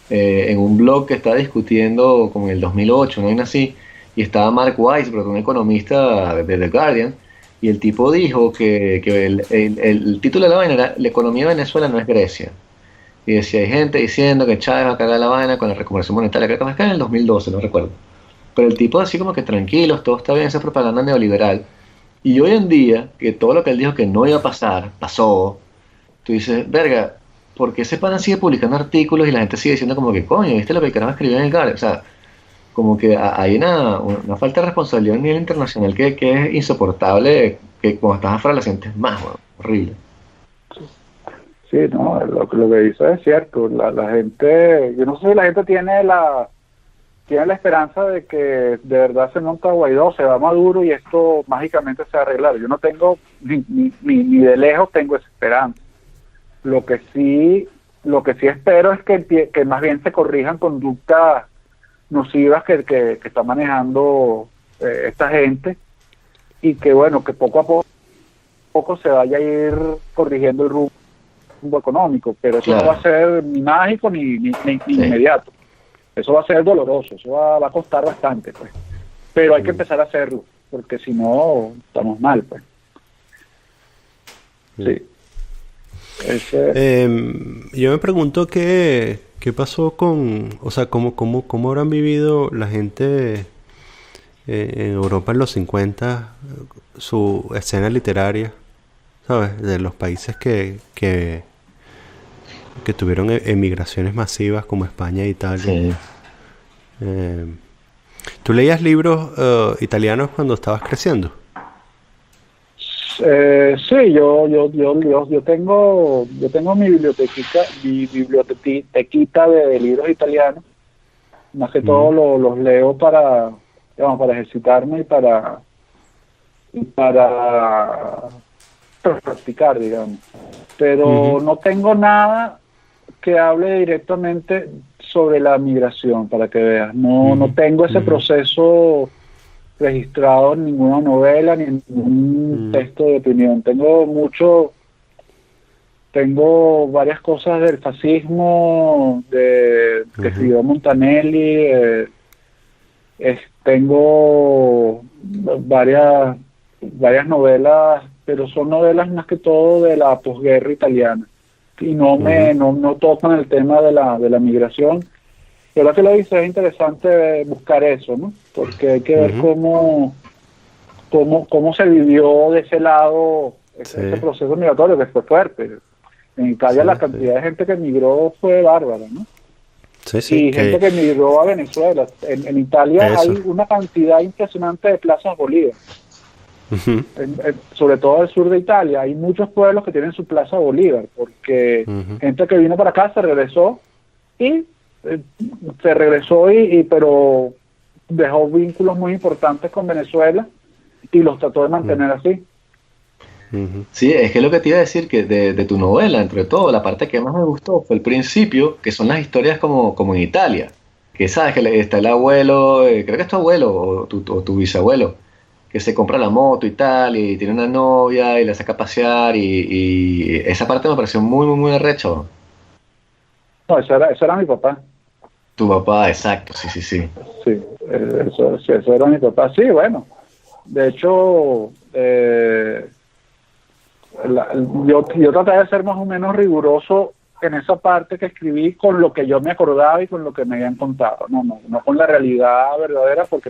en un blog que estaba discutiendo como en el 2008, no vaina así, y estaba Mark Weisbrot, un economista de The Guardian, y el tipo dijo que el título de la vaina era: la economía de Venezuela no es Grecia. Y decía, hay gente diciendo que Chávez va a cagar la vaina con la recuperación monetaria, creo que más que en el 2012, no recuerdo. Pero el tipo así como que tranquilos, todo está bien, esa propaganda neoliberal. Y hoy en día, que todo lo que él dijo que no iba a pasar, pasó, tú dices, verga, ¿por qué ese pana sigue publicando artículos y la gente sigue diciendo como que, coño, ¿viste lo que el carajo escribió en el Guardian? O sea, como que hay una falta de responsabilidad a nivel internacional que es insoportable, que cuando estás afuera la sientes más, bueno, horrible. Sí, no, lo que dice es cierto. La gente, yo no sé si la gente tiene la esperanza de que de verdad se monta Guaidó, se va Maduro y esto mágicamente se va a arreglar. Yo no tengo, ni de lejos tengo esa esperanza. Lo que sí espero es que más bien se corrijan conductas nocivas que está manejando esta gente, y que bueno, que poco a poco se vaya a ir corrigiendo el rumbo económico, pero eso no va a ser ni mágico ni inmediato. Eso va a ser doloroso, eso va a costar bastante, pues. Pero hay que empezar a hacerlo, porque si no, estamos mal, pues. Sí. Yo me pregunto qué pasó o sea, cómo habrán vivido la gente en Europa en los 50, su escena literaria, ¿sabes? De los países que tuvieron emigraciones masivas como España e Italia. Sí. ¿Tú leías libros italianos cuando estabas creciendo? Sí, yo tengo mi bibliotequita de libros italianos. Más que todo los leo para ejercitarme y para practicar, digamos. Pero no tengo nada que hable directamente sobre la migración, para que veas. No tengo ese proceso registrado en ninguna novela ni en ningún texto de opinión. Tengo varias cosas del fascismo que escribió Montanelli. Tengo varias novelas, pero son novelas más que todo de la posguerra italiana, y no tocan el tema de la migración. Pero lo que lo dice, es interesante buscar eso, ¿no? Porque hay que ver cómo se vivió de ese lado ese proceso migratorio, que fue fuerte. En Italia la cantidad de gente que migró fue bárbara, ¿no? Y gente que migró a Venezuela. En Italia hay una cantidad impresionante de plazas Bolívar. Sobre todo al sur de Italia, hay muchos pueblos que tienen su Plaza Bolívar, porque gente que vino para acá se regresó y pero dejó vínculos muy importantes con Venezuela y los trató de mantener así. Sí, es que lo que te iba a decir, que de tu novela, entre todo, la parte que más me gustó fue el principio, que son las historias como en Italia, que sabes que está el abuelo, creo que es tu abuelo o tu bisabuelo, que se compra la moto y tal, y tiene una novia y la saca a pasear, y esa parte me pareció muy, muy, muy arrecho. No, eso era mi papá. Tu papá, exacto, sí, sí, sí. Sí, eso era mi papá. Sí, bueno. De hecho, yo traté de ser más o menos riguroso en esa parte que escribí con lo que yo me acordaba y con lo que me habían contado. No con la realidad verdadera, porque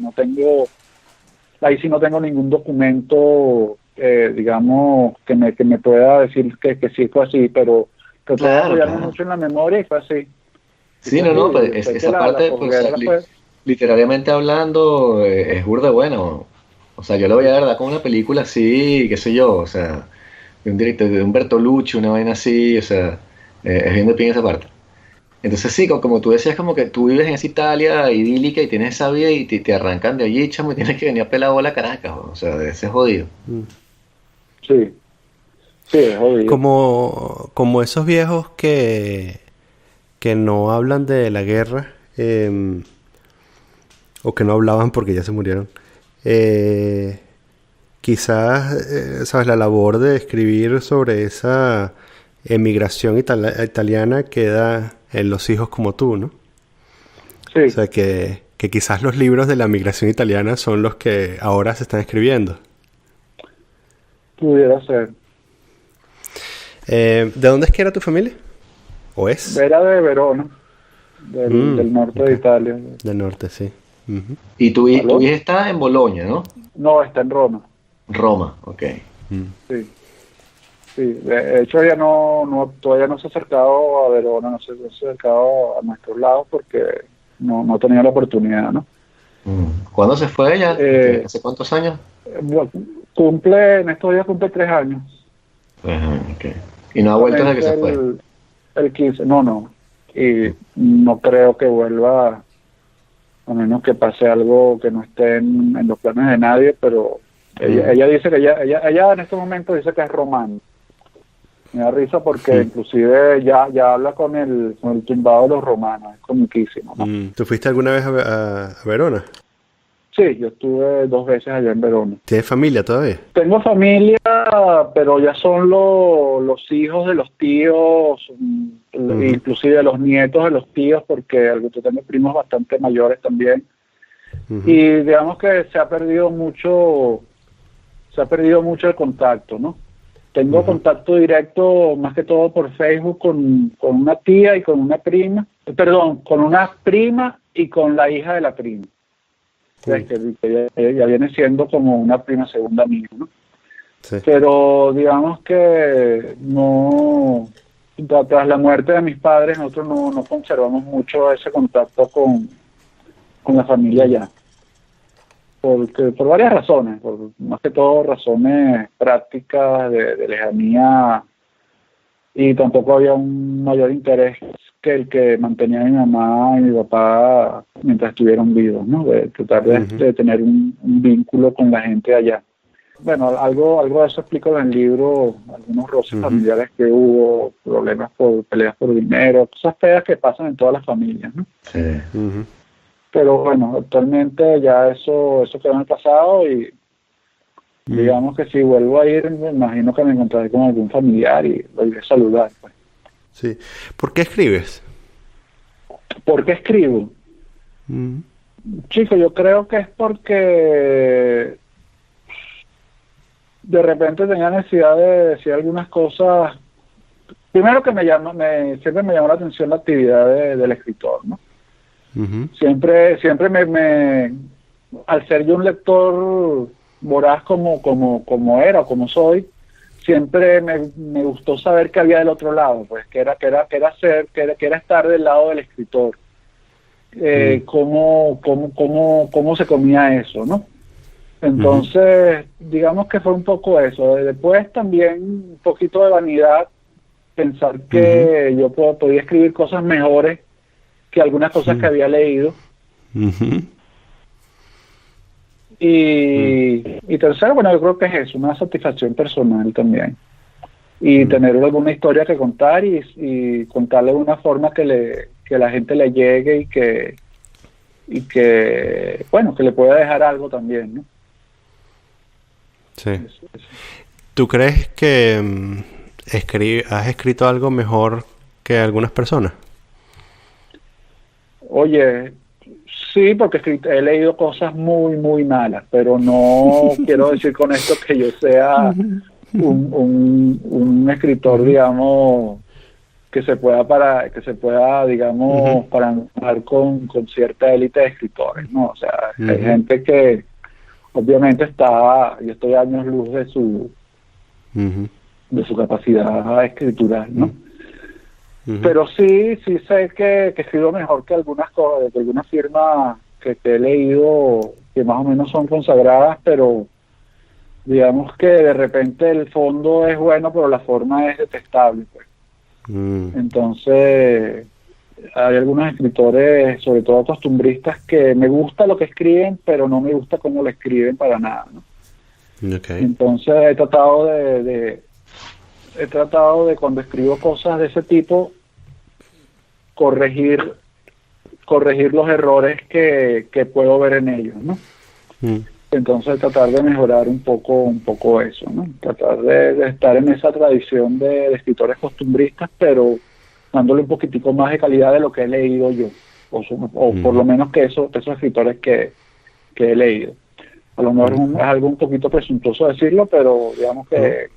ahí sí no tengo ningún documento, digamos, que me pueda decir que sí fue así, pero traté de apoyarme mucho en la memoria y fue así. Sí, no, pues esa parte, pues, literariamente hablando, es burda bueno. O sea, yo lo voy a ver, ¿verdad? Como una película así, qué sé yo, o sea, de un director, de un Bertolucci, una vaina así, o sea, es bien de pie esa parte. Entonces sí, como tú decías, como que tú vives en esa Italia idílica y tienes esa vida y te arrancan de allí, chamo, y tienes que venir a pelar bola a Caracas, o sea, de ese jodido. Sí, sí, es jodido. Como esos viejos que no hablan de la guerra, o que no hablaban porque ya se murieron. Quizás, ¿sabes? La labor de escribir sobre esa emigración italiana queda en los hijos como tú, ¿no? Sí. O sea, que quizás los libros de la migración italiana son los que ahora se están escribiendo. Pudiera ser. ¿De dónde es que era tu familia? ¿O es? Era de Verona, del norte de Italia. Del norte, sí. Y tu hija está en Bolonia, ¿no? No, está en Roma. Roma, ok. Sí. Sí, de hecho ella todavía no se ha acercado a Verona, no se ha acercado a nuestros lados porque no tenía la oportunidad, ¿no? ¿Cuándo se fue ella? ¿Hace cuántos años? En estos días cumple 3 años. Okay. ¿Y no ha vuelto desde que se fue? El 15, no. Y no creo que vuelva, a menos que pase algo que no esté en los planes de nadie, pero ella dice que ella en este momento dice que es romana. Me da risa porque inclusive ya habla con el tumbado de los romanos, es comiquísimo, ¿no? ¿Tú fuiste alguna vez a Verona? Sí, yo estuve 2 veces allá en Verona. ¿Tienes familia todavía? Tengo familia, pero ya son los hijos de los tíos, inclusive los nietos de los tíos, porque yo tengo primos bastante mayores también. Y digamos que se ha perdido mucho el contacto, ¿no? Tengo contacto directo más que todo por Facebook con una tía y con una prima, con una prima y con la hija de la prima. Que ella viene siendo como una prima segunda mía, ¿no? Sí. Pero digamos que tras la muerte de mis padres, nosotros no conservamos mucho ese contacto con la familia allá. Por varias razones, más que todo razones prácticas de lejanía, y tampoco había un mayor interés que el que mantenía mi mamá y mi papá mientras estuvieron vivos, ¿no? De tratar de tener un vínculo con la gente allá. Bueno, algo de eso explico en el libro, algunos roces familiares que hubo, problemas por peleas por dinero, cosas feas que pasan en todas las familias, ¿no? Sí. Pero bueno, actualmente ya eso quedó en el pasado y digamos que si vuelvo a ir, me imagino que me encontraré con algún familiar y lo iré a saludar, pues. Sí. ¿Por qué escribes? ¿Por qué escribo? Chico, yo creo que es porque de repente tenía necesidad de decir algunas cosas. Primero que siempre me llamó la atención la actividad del escritor, ¿no? Siempre al ser yo un lector voraz como era o como soy, siempre me gustó saber qué había del otro lado, pues que era estar del lado del escritor, cómo se comía eso, ¿no? Entonces, digamos que fue un poco eso. Después también un poquito de vanidad, pensar que yo podía escribir cosas mejores que algunas cosas que había leído. Y tercero, bueno, yo creo que es eso, una satisfacción personal también. Y tener alguna historia que contar y contarle de una forma que la gente le llegue y que, bueno, que le pueda dejar algo también, ¿no? Sí. ¿Tú crees que has escrito algo mejor que algunas personas? Oye, sí, porque he leído cosas muy, muy malas, pero no quiero decir con esto que yo sea un escritor, digamos, que se pueda, digamos, parar con cierta élite de escritores, ¿no? O sea, hay gente que obviamente yo estoy a años luz de su capacidad escritural, ¿no? Pero sí sé que escribo mejor que algunas cosas, que algunas firmas que he leído que más o menos son consagradas, pero digamos que de repente el fondo es bueno, pero la forma es detestable, pues. Entonces hay algunos escritores, sobre todo costumbristas, que me gusta lo que escriben, pero no me gusta cómo lo escriben para nada, ¿no? Entonces he tratado de cuando escribo cosas de ese tipo corregir los errores que puedo ver en ellos, ¿no? Entonces tratar de mejorar un poco eso, ¿no? Tratar de estar en esa tradición de escritores costumbristas, pero dándole un poquitico más de calidad de lo que he leído yo, o por lo menos que esos escritores que he leído. A lo mejor es algo un poquito presuntuoso decirlo, pero digamos que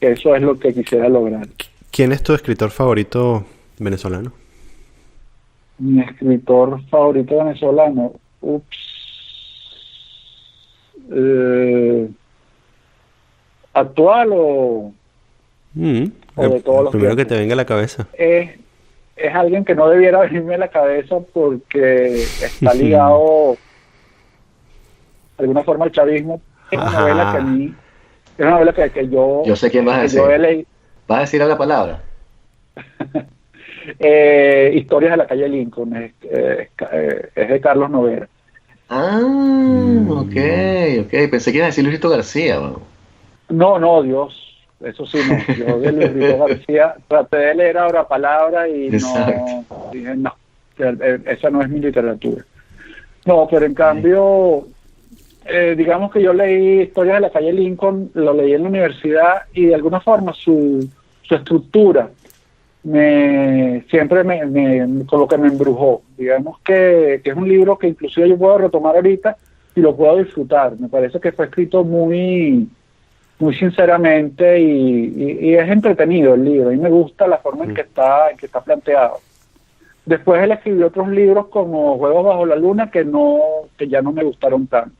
eso es lo que quisiera lograr. ¿Quién es tu escritor favorito venezolano? Mi escritor favorito venezolano, ¿actual o de todos los primero tiempos? Que te venga a la cabeza. Es alguien que no debiera venirme a la cabeza porque está ligado de alguna forma al chavismo. Es una novela que a mí, es una novela que yo... Yo sé quién vas a decir. ¿Vas a decir a la palabra? Historias de la calle Lincoln, es de Carlos Noguera. Ok. Pensé que iba a decir Luisito García. No, Dios, eso sí no. Yo de Luisito García traté de leer ahora palabra y dije no, esa no es mi literatura. No, pero en cambio, digamos que yo leí Historias de la calle Lincoln, lo leí en la universidad y de alguna forma su estructura siempre con lo que me embrujó. Digamos que es un libro que inclusive yo puedo retomar ahorita y lo puedo disfrutar. Me parece que fue escrito muy sinceramente y es entretenido el libro. Y me gusta la forma en que está planteado. Después él escribió otros libros como Juegos bajo la luna que ya no me gustaron tanto.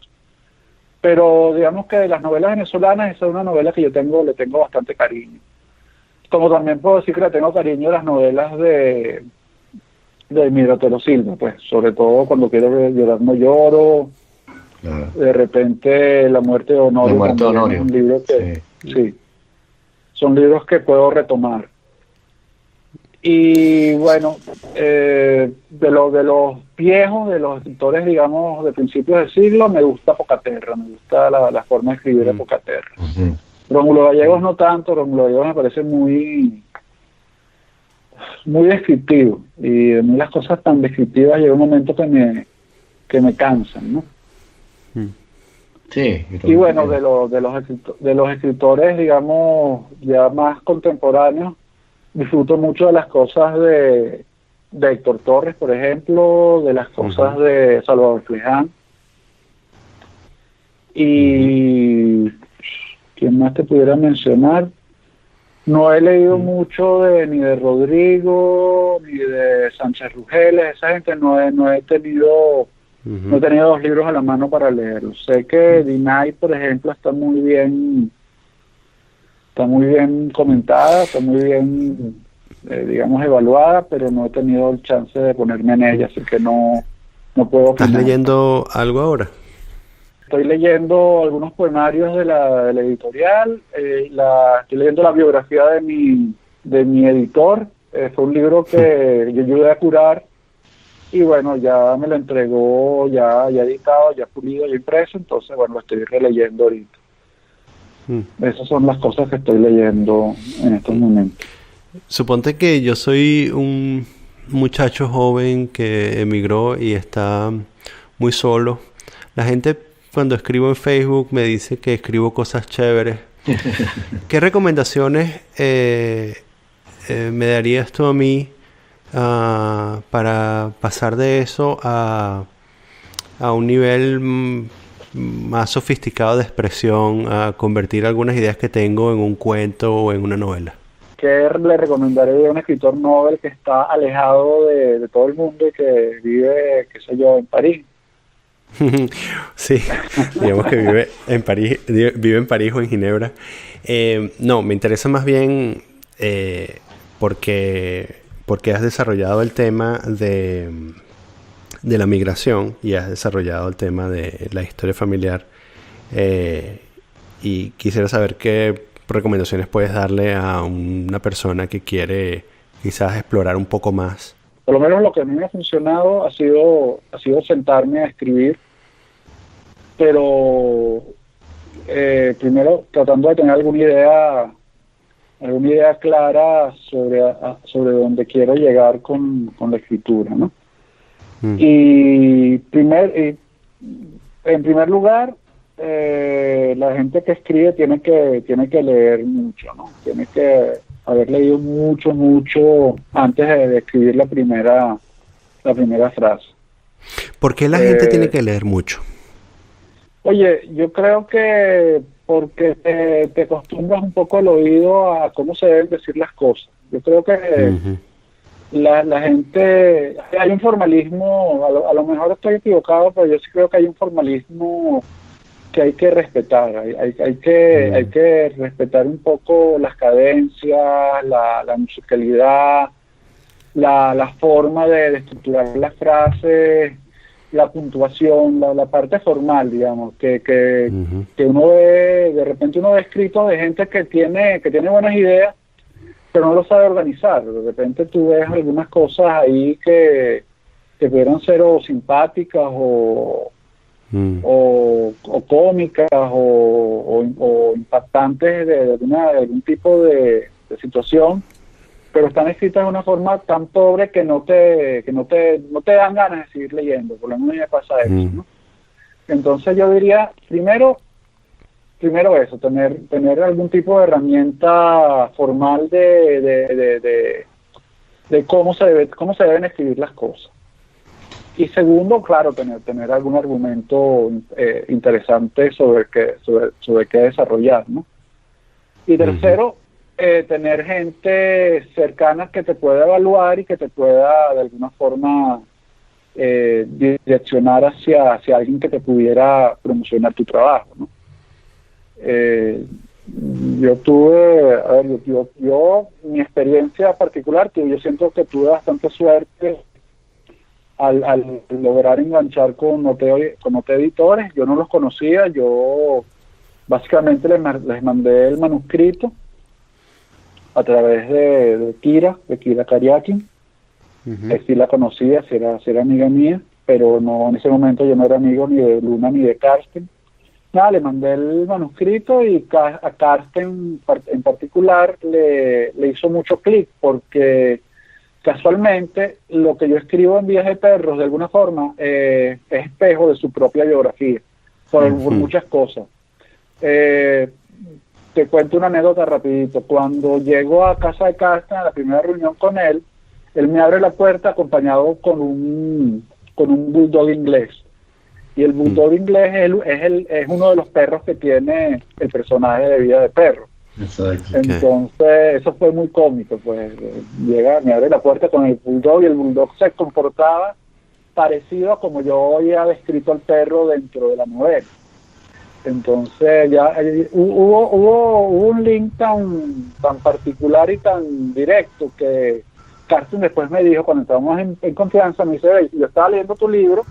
Pero digamos que de las novelas venezolanas esa es una novela que le tengo bastante cariño. Como también puedo decir que le tengo cariño a las novelas de Miguel Otero Silva, pues, sobre todo cuando quiero llorar no lloro, de repente La muerte de Honorio. La muerte de Honorio. Es un libro que, sí, son libros que puedo retomar. Y bueno, de los viejos, de los escritores, digamos, de principios del siglo, me gusta Pocaterra, me gusta la forma de escribir de Pocaterra. Rómulo Gallegos no tanto, Rómulo Gallegos me parece muy descriptivo, y a mí las cosas tan descriptivas llega un momento que me cansan, ¿no? Sí. Y bueno, de los escritores, digamos, ya más contemporáneos, disfruto mucho de las cosas de Héctor Torres, por ejemplo, de las cosas de Salvador Freján. Y ¿quién más te pudiera mencionar? No he leído mucho ni de Rodrigo, ni de Sánchez Rugeles, esa gente no he tenido dos libros a la mano para leerlos. Sé que Dinay, por ejemplo, está muy bien comentada, está muy bien, digamos, evaluada, pero no he tenido el chance de ponerme en ella, así que no puedo opinar. ¿Estás leyendo algo ahora? estoy leyendo algunos poemarios de la editorial, estoy leyendo la biografía de mi editor. Fue un libro que yo ayudé a curar y bueno, ya me lo entregó, ya editado, ya pulido, ya impreso, entonces bueno, lo estoy releyendo ahorita. Esas son las cosas que estoy leyendo en estos momentos. Suponte que yo soy un muchacho joven que emigró y está muy solo. La gente cuando escribo en Facebook me dice que escribo cosas chéveres. ¿Qué recomendaciones me darías tú a mí para pasar de eso a un nivel más sofisticado de expresión, a convertir algunas ideas que tengo en un cuento o en una novela? ¿Qué le recomendaré a un escritor novel que está alejado de todo el mundo y que vive, qué sé yo, en París? Sí, digamos que vive en París o en Ginebra. No, me interesa más bien porque has desarrollado el tema de la migración y has desarrollado el tema de la historia familiar, y quisiera saber qué recomendaciones puedes darle a una persona que quiere quizás explorar un poco más. Por lo menos lo que a mí me ha funcionado ha sido sentarme a escribir, pero primero tratando de tener alguna idea clara sobre dónde quiero llegar con la escritura, ¿no? Y en primer lugar, la gente que escribe tiene que leer mucho, ¿no? Tiene que haber leído mucho antes de escribir la primera frase. ¿Por qué la gente tiene que leer mucho? Oye, yo creo que porque te acostumbras un poco al oído a cómo se deben decir las cosas. Yo creo que la gente, hay un formalismo, a lo mejor estoy equivocado, pero yo sí creo que hay un formalismo que hay que respetar. Hay que respetar un poco las cadencias, la musicalidad, la forma de estructurar las frases, la puntuación, la parte formal, digamos, que uno ve, de repente uno ve escritos de gente que tiene buenas ideas, pero no lo sabe organizar. De repente tú ves algunas cosas ahí que pudieran ser o simpáticas o cómicas o impactantes de algún tipo de situación, pero están escritas de una forma tan pobre que no te dan ganas de seguir leyendo. Por lo menos me pasa eso, ¿no? Entonces yo diría, primero eso, tener algún tipo de herramienta formal de cómo se deben escribir las cosas. Y segundo, claro, tener algún argumento interesante sobre qué desarrollar, ¿no? Y tercero, tener gente cercana que te pueda evaluar y que te pueda de alguna forma direccionar hacia alguien que te pudiera promocionar tu trabajo, ¿no? Yo tuve, mi experiencia particular, que yo siento que tuve bastante suerte al lograr enganchar con Noté Editores. Yo no los conocía, yo básicamente les mandé el manuscrito a través de Kira Kariakin. Sí la conocía, sí era amiga mía, pero no, en ese momento yo no era amigo ni de Luna ni de Karsten. Nada, le mandé el manuscrito y a Karsten en particular le hizo mucho clic, porque casualmente lo que yo escribo en Viaje de Perros de alguna forma es espejo de su propia biografía, por muchas cosas. Te cuento una anécdota rapidito. Cuando llego a casa de Karsten, a la primera reunión con él me abre la puerta acompañado con un bulldog inglés. Y el bulldog inglés es uno de los perros que tiene el personaje de Vida de Perro. Exacto. Entonces, eso fue muy cómico, pues me abre la puerta con el bulldog y el bulldog se comportaba parecido a como yo había descrito al perro dentro de la novela. Entonces ya hubo un link tan particular y tan directo que Karsten después me dijo, cuando estábamos en confianza, me dice: yo estaba leyendo tu libro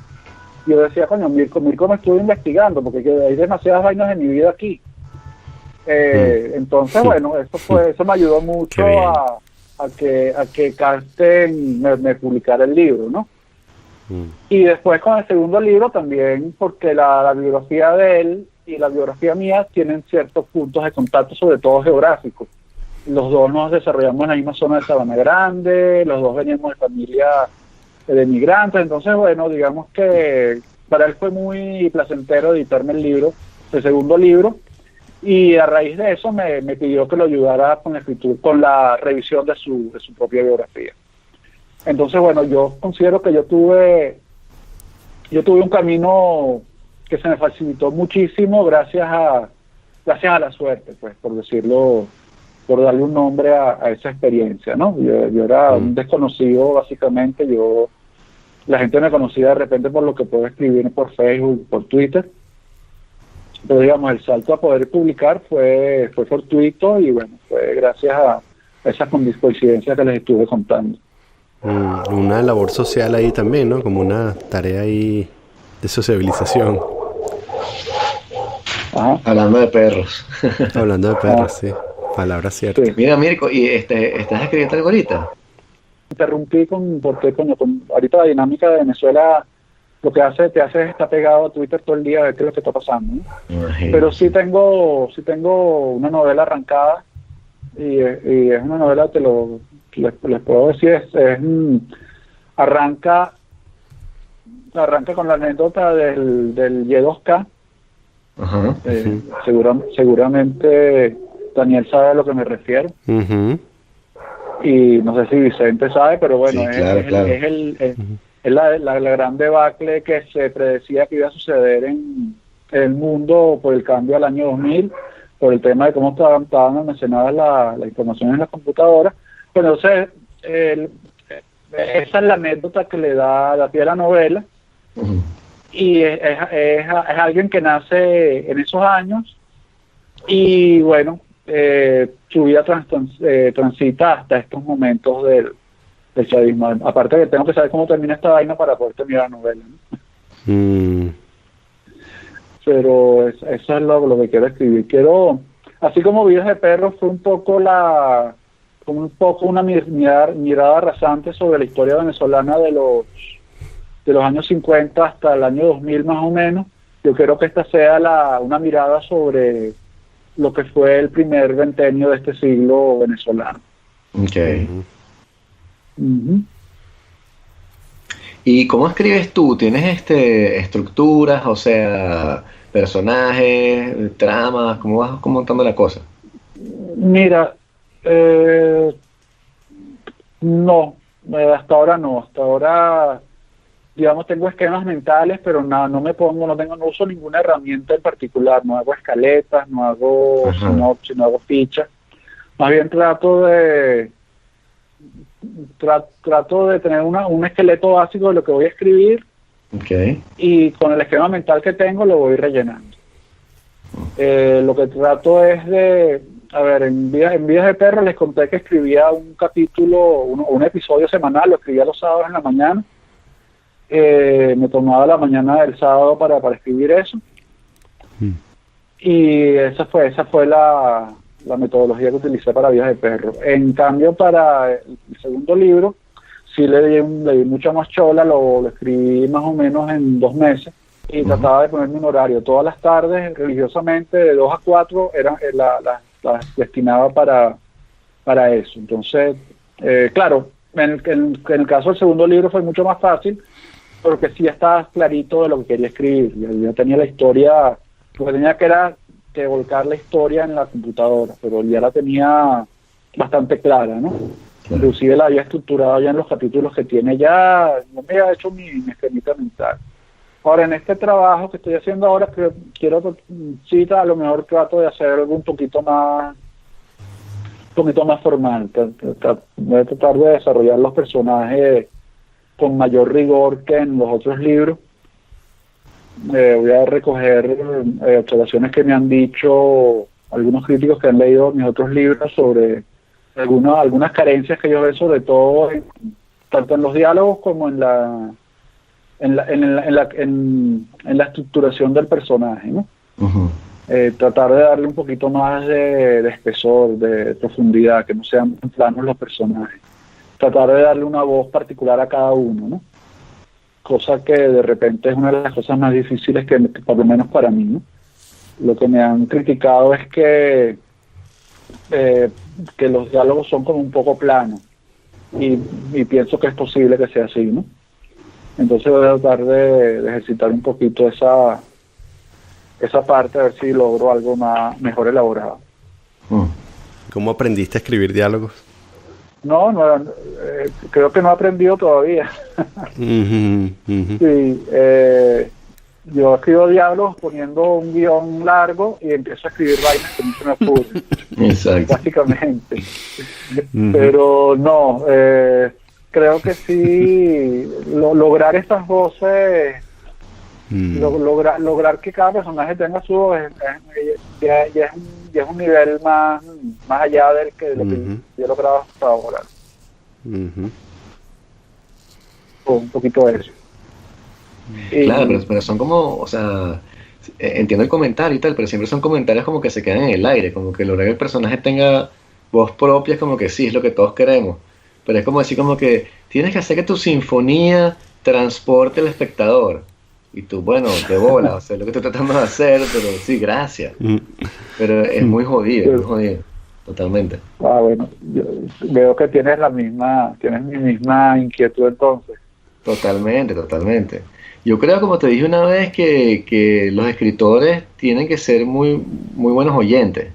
yo decía, coño, Mirko me estuvo investigando, porque hay demasiadas vainas de mi vida aquí. Entonces, bueno, eso me ayudó mucho a que Carsten me publicara el libro, ¿no? Y después con el segundo libro también, porque la biografía de él y la biografía mía tienen ciertos puntos de contacto, sobre todo geográficos. Los dos nos desarrollamos en la misma zona de Sabana Grande, los dos veníamos de familia de migrantes, entonces, bueno, digamos que para él fue muy placentero editarme el segundo libro, y a raíz de eso me pidió que lo ayudara con la escritura, con la revisión de su propia biografía. Entonces, bueno, yo considero que yo tuve un camino que se me facilitó muchísimo gracias a la suerte, pues, por decirlo, por darle un nombre a esa experiencia, ¿no? Yo era un desconocido, básicamente. La gente me conocía de repente por lo que puedo escribir por Facebook, por Twitter, pero digamos, el salto a poder publicar fue fortuito, y bueno, fue gracias a esas coincidencias que les estuve contando. Una labor social ahí también, ¿no? Como una tarea ahí de sociabilización. Ajá. Hablando de perros. Hablando de perros, sí. Palabra cierta. Sí. Mira, Mirko, ¿y estás escribiendo algo ahorita? Interrumpí porque ahorita la dinámica de Venezuela lo que te hace es estar pegado a Twitter todo el día a ver qué es lo que está pasando, ¿no? Pero sí tengo una novela arrancada, y es una novela, les puedo decir, arranca con la anécdota del Y2K. Ajá. Seguramente Daniel sabe a lo que me refiero. Y no sé si Vicente sabe, pero bueno, sí, claro. Es la gran debacle que se predecía que iba a suceder en el mundo por el cambio al año 2000, por el tema de cómo estaban almacenadas la información en las computadoras. Bueno, entonces, esa es la anécdota que le da pie a la novela. Y es alguien que nace en esos años, y bueno, su vida transita hasta estos momentos del chavismo. Aparte que tengo que saber cómo termina esta vaina para poder terminar la novela, ¿no? Pero eso es lo que quiero escribir. Así como Vidas de Perros fue un poco una mirada rasante sobre la historia venezolana de los años 50 hasta el año 2000 más o menos. Yo quiero que esta sea una mirada sobre lo que fue el primer ventenio de este siglo venezolano. Okay. ¿Y cómo escribes tú? ¿Tienes estructuras, o sea, personajes, tramas? ¿Cómo vas montando la cosa? Mira, no, hasta ahora no. Hasta ahora, digamos, tengo esquemas mentales, pero no uso ninguna herramienta en particular. No hago escaletas, no hago sinopsis, no hago fichas. Más bien trato de tener un esqueleto básico de lo que voy a escribir. Okay. Y con el esquema mental que tengo lo voy rellenando. Lo que trato es en Vidas de Perro les conté que escribía un capítulo, un episodio semanal, lo escribía los sábados en la mañana. Me tomaba la mañana del sábado para escribir eso. Y esa fue la metodología que utilicé para Vidas de Perro. En cambio, para el segundo libro sí le di mucha más chola, lo escribí más o menos en 2 meses, y trataba de ponerme un horario. Todas las tardes, religiosamente, de 2 a 4, las destinaba para eso. Entonces, claro, en el caso del segundo libro fue mucho más fácil, porque sí estaba clarito de lo que quería escribir. Ya tenía la historia, lo que tenía que volcar la historia en la computadora, pero ya la tenía bastante clara, ¿no? Claro. Inclusive la había estructurado ya en los capítulos que tiene ya, no me había hecho mi esquemita mental. Ahora, en este trabajo que estoy haciendo ahora, a lo mejor trato de hacer algo un poquito más formal. Voy a tratar de desarrollar los personajes con mayor rigor que en los otros libros. Voy a recoger observaciones que me han dicho algunos críticos que han leído mis otros libros sobre algunas carencias que yo veo, sobre todo tanto en los diálogos como en en la estructuración del personaje, ¿no? Ujú. Tratar de darle un poquito más de espesor, de profundidad, que no sean planos los personajes. Tratar de darle una voz particular a cada uno, ¿no? Cosa que de repente es una de las cosas más difíciles que por lo menos para mí, ¿no? Lo que me han criticado es que los diálogos son como un poco planos y pienso que es posible que sea así, ¿no? Entonces voy a tratar de ejercitar un poquito esa parte, a ver si logro algo mejor elaborado. ¿Cómo aprendiste a escribir diálogos? No, creo que no he aprendido todavía. Sí, yo escribo diálogos poniendo un guión largo y empiezo a escribir vainas que no se me ocurren. Exacto. Básicamente. Pero no, creo que sí, lograr estas voces, lograr que cada personaje tenga su voz, ya es un nivel más allá de lo que yo he logrado hasta ahora. Un poquito de eso. Claro, pero son como, o sea, entiendo el comentario y tal, pero siempre son comentarios como que se quedan en el aire, como que lograr que el personaje tenga voz propia es como que sí, es lo que todos queremos, pero es como decir como que tienes que hacer que tu sinfonía transporte al espectador, y tú, bueno, de bola, o sea, es lo que estoy tratando de hacer, pero sí, gracias, pero es muy jodido, totalmente. Bueno, yo veo que tienes mi misma inquietud entonces. Totalmente. Yo creo, como te dije una vez, que los escritores tienen que ser muy, muy buenos oyentes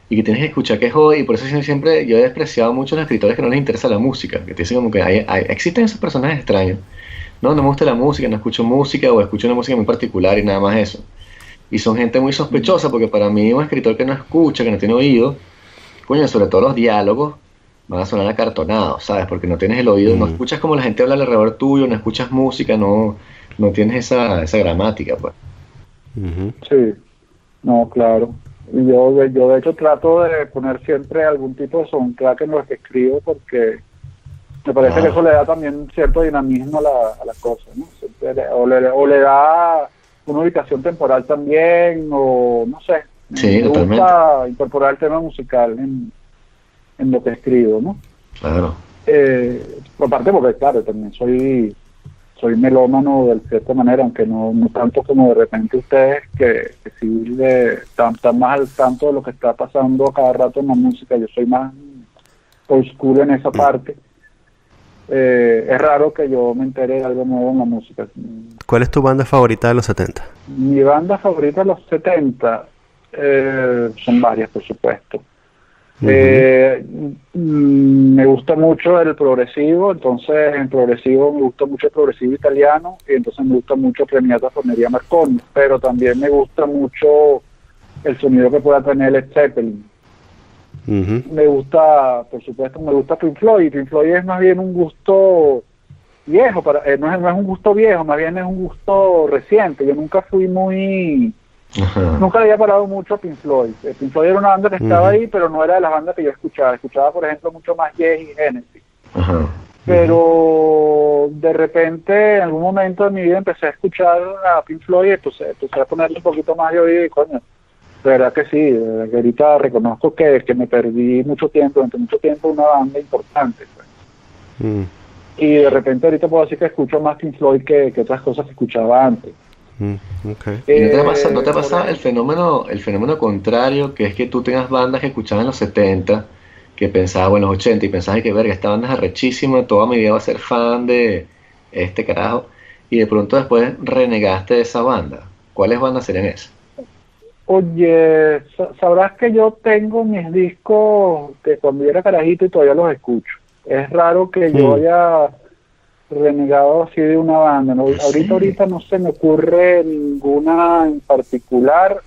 y que tienes que escuchar que jode, y por eso siempre yo he despreciado mucho a los escritores que no les interesa la música, que te dicen como que existen esos personajes extraños. No me gusta la música, no escucho música o escucho una música muy particular y nada más eso. Y son gente muy sospechosa porque para mí un escritor que no escucha, que no tiene oído, coño, sobre todo los diálogos van a sonar acartonados, ¿sabes? Porque no tienes el oído, no escuchas como la gente habla alrededor tuyo, no escuchas música, no tienes esa gramática, pues. Sí, no, claro. Yo de hecho trato de poner siempre algún tipo de soundtrack en lo que escribo porque me parece que eso le da también cierto dinamismo a la cosa, ¿no? O le da una ubicación temporal también, o no sé. Sí, me totalmente. gusta incorporar el tema musical en lo que escribo, ¿no? Claro. Aparte porque, claro, también soy melómano de cierta manera, aunque no tanto como de repente ustedes que sí están más al tanto de lo que está pasando cada rato en la música. Yo soy más old school en esa parte. Es raro que yo me entere de algo nuevo en la música. ¿Cuál es tu banda favorita de los 70? Mi banda favorita de los 70 son varias, por supuesto. Me gusta mucho el progresivo, entonces en progresivo me gusta mucho el progresivo italiano, y entonces me gusta mucho Premiata Forneria Marconi, pero también me gusta mucho el sonido que pueda tener Led Zeppelin. Me gusta, por supuesto, me gusta Pink Floyd. Pink Floyd es más bien un gusto viejo, no es un gusto viejo, más bien es un gusto reciente. Yo nunca fui nunca le había parado mucho a Pink Floyd. Pink Floyd era una banda que estaba ahí, pero no era de las bandas que yo escuchaba. Escuchaba, por ejemplo, mucho más Yes y Genesis. Pero de repente, en algún momento de mi vida, empecé a escuchar a Pink Floyd, empecé a ponerle un poquito más de oído y coño, de verdad que sí, de que ahorita reconozco que me perdí durante mucho tiempo, una banda importante. Pues. Y de repente ahorita puedo decir que escucho más Pink Floyd que otras cosas que escuchaba antes. Okay. ¿Y no te pasa el fenómeno contrario, que es que tú tengas bandas que escuchabas en los 70, que pensabas, bueno, los 80, y pensabas que verga, esta banda es arrechísima, toda mi vida va a ser fan de este carajo, y de pronto después renegaste de esa banda? ¿Cuáles bandas serían esas? Oye, sabrás que yo tengo mis discos que cuando yo era carajito y todavía los escucho. Es raro que yo haya renegado así de una banda, ¿no? Sí. Ahorita no se me ocurre ninguna en particular.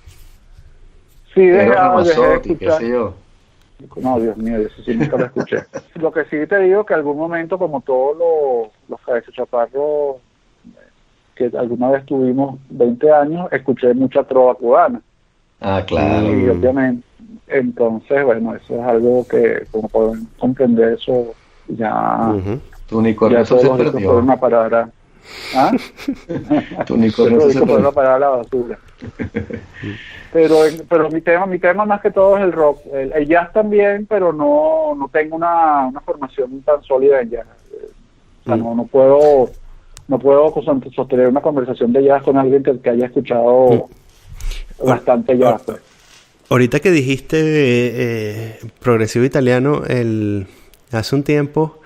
Sí, dejé de escuchar. ¿Qué sé yo? No, Dios mío, eso sí nunca lo escuché. Lo que sí te digo que algún momento, como todos los cabezas chaparros que alguna vez tuvimos 20 años, escuché mucha trova cubana. Ah, claro. Y obviamente, entonces, bueno, eso es algo que, como pueden comprender, eso ya... Tu unicornio ya se todos los discos perdió. fueron a parar ¿Ah? Tu unicornio se para parar a la basura. Pero mi tema más que todo es el rock. El jazz también, pero no tengo una formación tan sólida en jazz. O sea, no puedo sostener una conversación de jazz con alguien que haya escuchado bastante jazz. Pues. Ahorita que dijiste progresivo italiano, hace un tiempo,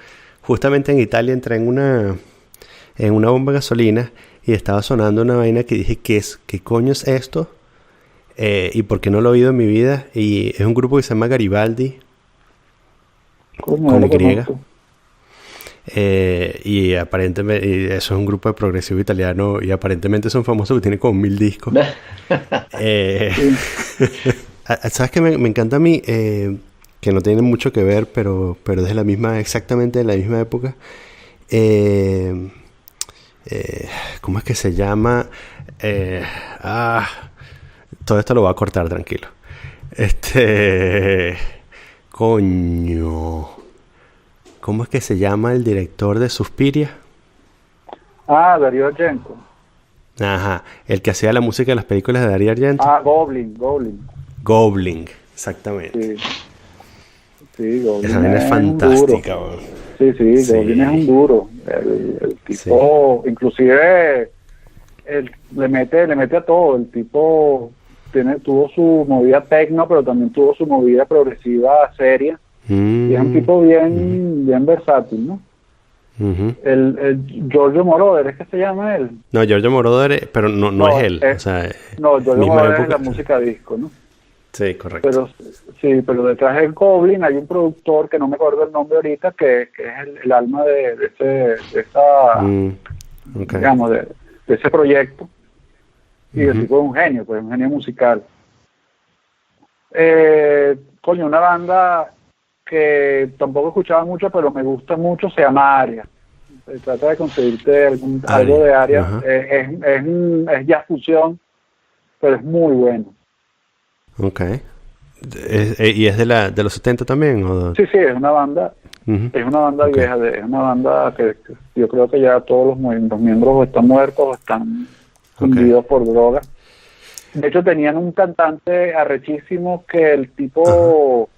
justamente en Italia, entré en una bomba de gasolina y estaba sonando una vaina que dije, ¿qué coño es esto? ¿Y por qué no lo he oído en mi vida? Y es un grupo que se llama Garibaldi, con Y. Y aparentemente eso es un grupo de progresivo italiano y aparentemente son famosos, que tienen como 1000 discos. ¿Sabes qué me encanta a mí? Que no tiene mucho que ver, pero es de exactamente de la misma época. ¿Cómo es que se llama? Todo esto lo voy a cortar, tranquilo. Coño. ¿Cómo es que se llama el director de Suspiria? Darío Argento. Ajá, el que hacía la música de las películas de Darío Argento. Goblin, exactamente. Sí, Goblin esa es fantástica. Sí, Goblin es un duro. El tipo, inclusive, le mete a todo. El tipo tuvo su movida techno, pero también tuvo su movida progresiva seria. Y es un tipo bien versátil, ¿no? El Giorgio Moroder, ¿es que se llama él? No, Giorgio Moroder, pero no es él. Giorgio Moroder es la música disco, ¿no? Sí, correcto. Pero detrás del Goblin hay un productor que no me acuerdo el nombre ahorita, que es el alma de ese proyecto. Y el tipo es un genio, pues un genio musical. Una banda que tampoco escuchaba mucho, pero me gusta mucho, se llama Aria. Se trata de conseguirte algo de Aria. Es jazz fusión, pero es muy bueno. Okay. ¿Y es de los 70 también? ¿O? Sí, es una banda. Es una banda vieja, es una banda que yo creo que ya todos los miembros están muertos o están hundidos por drogas. De hecho, tenían un cantante arrechísimo que el tipo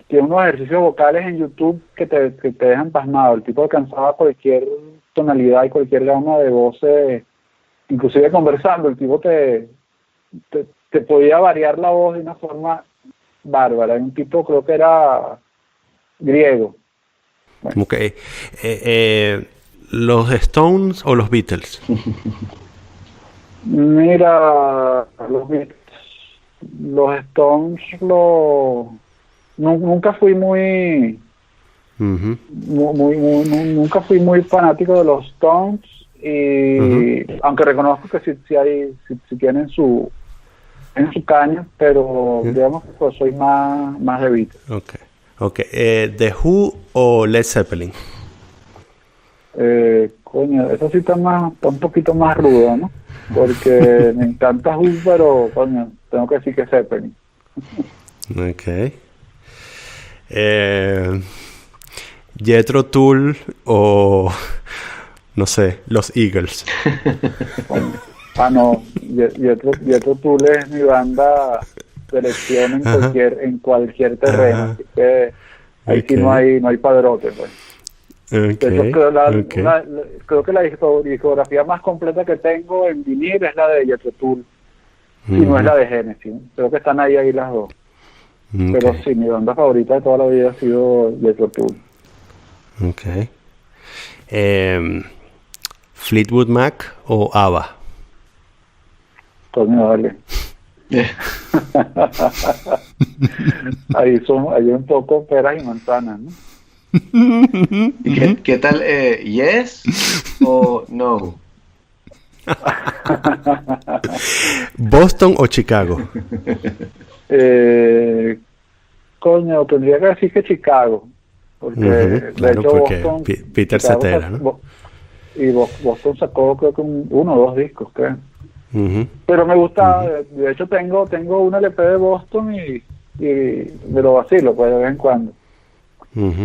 tiene unos ejercicios vocales en YouTube que te dejan pasmado. El tipo alcanzaba cualquier tonalidad y cualquier gama de voces, inclusive conversando. El tipo te podía variar la voz de una forma bárbara. Un tipo, creo que era griego. Bueno. Ok. ¿Los Stones o los Beatles? Mira, los Beatles. Los Stones, nunca fui nunca fui muy fanático de los Stones, y aunque reconozco que sí tienen su caña, pero digamos que pues soy más de Beatles. Okay. ¿The Who o Led Zeppelin? Esa sí está un poquito más ruda, ¿no? Porque me encanta Who, pero tengo que decir que Zeppelin. Okay. Jethro Tull o no sé, los Eagles. No, Jethro Tull es mi banda de elección en cualquier terreno, así que ahí sí no hay padrote, pues. De hecho, creo que la discografía más completa que tengo en vinil es la de Jethro Tull, y no es la de Genesis. Creo que están ahí las dos. Pero sí, mi banda favorita de toda la vida ha sido Jethro Tull. Okay. Fleetwood Mac o ABBA. Coño, dale. Hay un poco peras y manzanas, ¿no? ¿Y qué tal? ¿Yes o no? ¿Boston o Chicago? Coño, tendría que decir que Chicago, porque de hecho porque Boston, Peter Cetera, ¿no? Y Boston sacó creo que uno o dos discos, creo. Pero me gusta, de hecho tengo un LP de Boston y me lo vacilo pues de vez en cuando.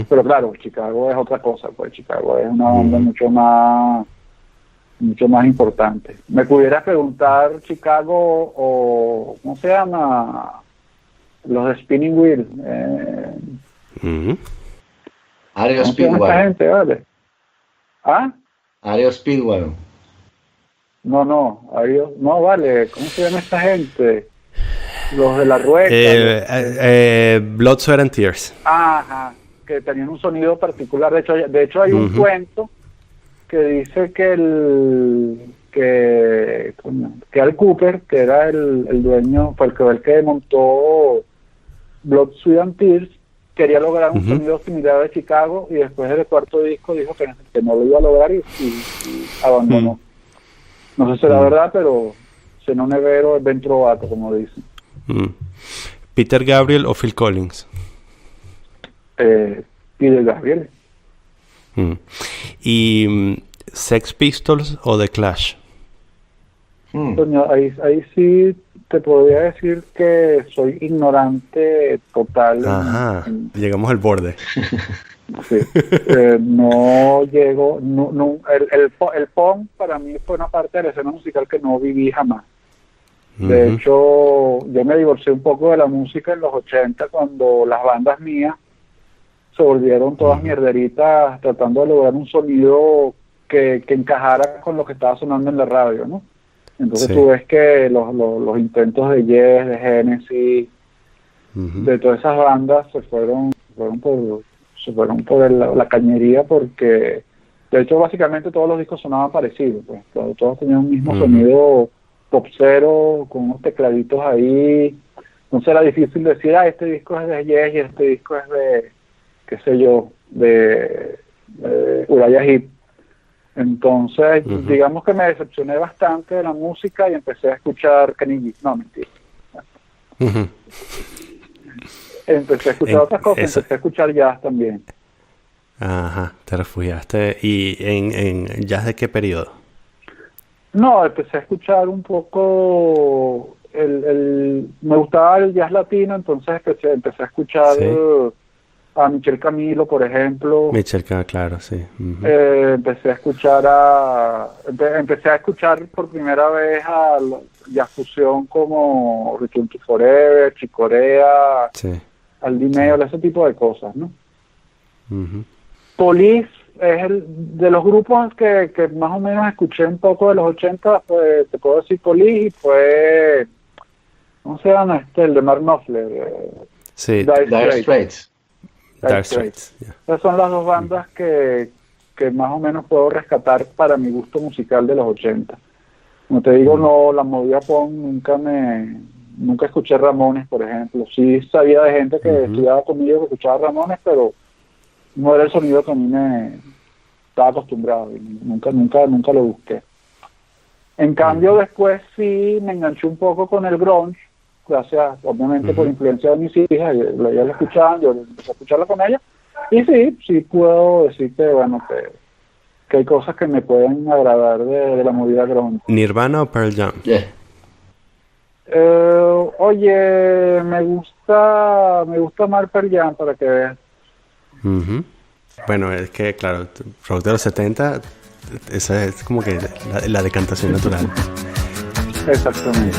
Pero claro, Chicago es otra cosa, pues Chicago es una banda mucho más mucho más importante. Me pudieras preguntar Chicago o ¿cómo se llama? Los de Spinning Wheel. Aero ¿Cómo se llama esta gente, vale? ¿Ah? Aero Speedwagon. No, vale. ¿Cómo se llama esta gente? Los de la rueca. Blood, Sweat and Tears. Ajá, que tenían un sonido particular. De hecho hay un cuento que dice que Al Cooper, que era el dueño, fue el que montó Blood, Sweat and Tears, quería lograr un sonido similar de Chicago, y después del cuarto disco dijo que no lo iba a lograr y abandonó. No sé si será verdad, pero se non è vero è ben trovato, como dicen. ¿Peter Gabriel o Phil Collins? Peter Gabriel. ¿Y Sex Pistols o The Clash? Coño, ahí sí te podría decir que soy ignorante total. Ajá, llegamos al borde. Sí. No llego, el punk para mí fue una parte de la escena musical que no viví jamás. De hecho, yo me divorcié un poco de la música en los 80 cuando las bandas mías se volvieron todas mierderitas tratando de lograr un sonido que encajara con lo que estaba sonando en la radio, ¿no? Entonces tú ves que los intentos de Yes, de Genesis, de todas esas bandas se fueron por la cañería, porque de hecho básicamente todos los discos sonaban parecidos, pues todos tenían un mismo sonido popsero, con unos tecladitos ahí. Entonces era difícil decir, este disco es de Yes y este disco es de, qué sé yo, de Uriah Heep. Entonces, digamos que me decepcioné bastante de la música y empecé a escuchar Kenny G. No, mentira. Empecé a escuchar otras cosas, empecé a escuchar jazz también. Ajá, te refugiaste. ¿Y en jazz de qué periodo? No, empecé a escuchar un poco me gustaba el jazz latino, entonces empecé a escuchar a Michel Camilo, por ejemplo. Michel, claro, sí. Empecé a escuchar por primera vez a jazz fusión como Return to Forever, Chick Corea, Aldi Meola, ese tipo de cosas, ¿no? Police es de los grupos que más o menos escuché un poco de los 80, pues, te puedo decir Police, y fue, ¿cómo se llama el de Mark Knopfler? Dire Straits. Esas son las dos bandas que más o menos puedo rescatar para mi gusto musical de los 80. Como te digo, no, la movida punk nunca escuché Ramones, por ejemplo. Sí sabía de gente que estudiaba conmigo que escuchaba Ramones, pero no era el sonido que a mí me estaba acostumbrado y nunca lo busqué. En cambio, después sí me enganché un poco con el grunge, gracias, obviamente, por influencia de mis hijas. Ellas la escuchaban, yo empecé a escucharla con ellas, y sí puedo decirte, bueno, que hay cosas que me pueden agradar de la movida grunge. ¿Nirvana o Pearl Jam? Oye, me gusta más Pearl Jam, para que veas. Bueno, es que, claro, rock de los 70, esa es como que la decantación natural. Exactamente.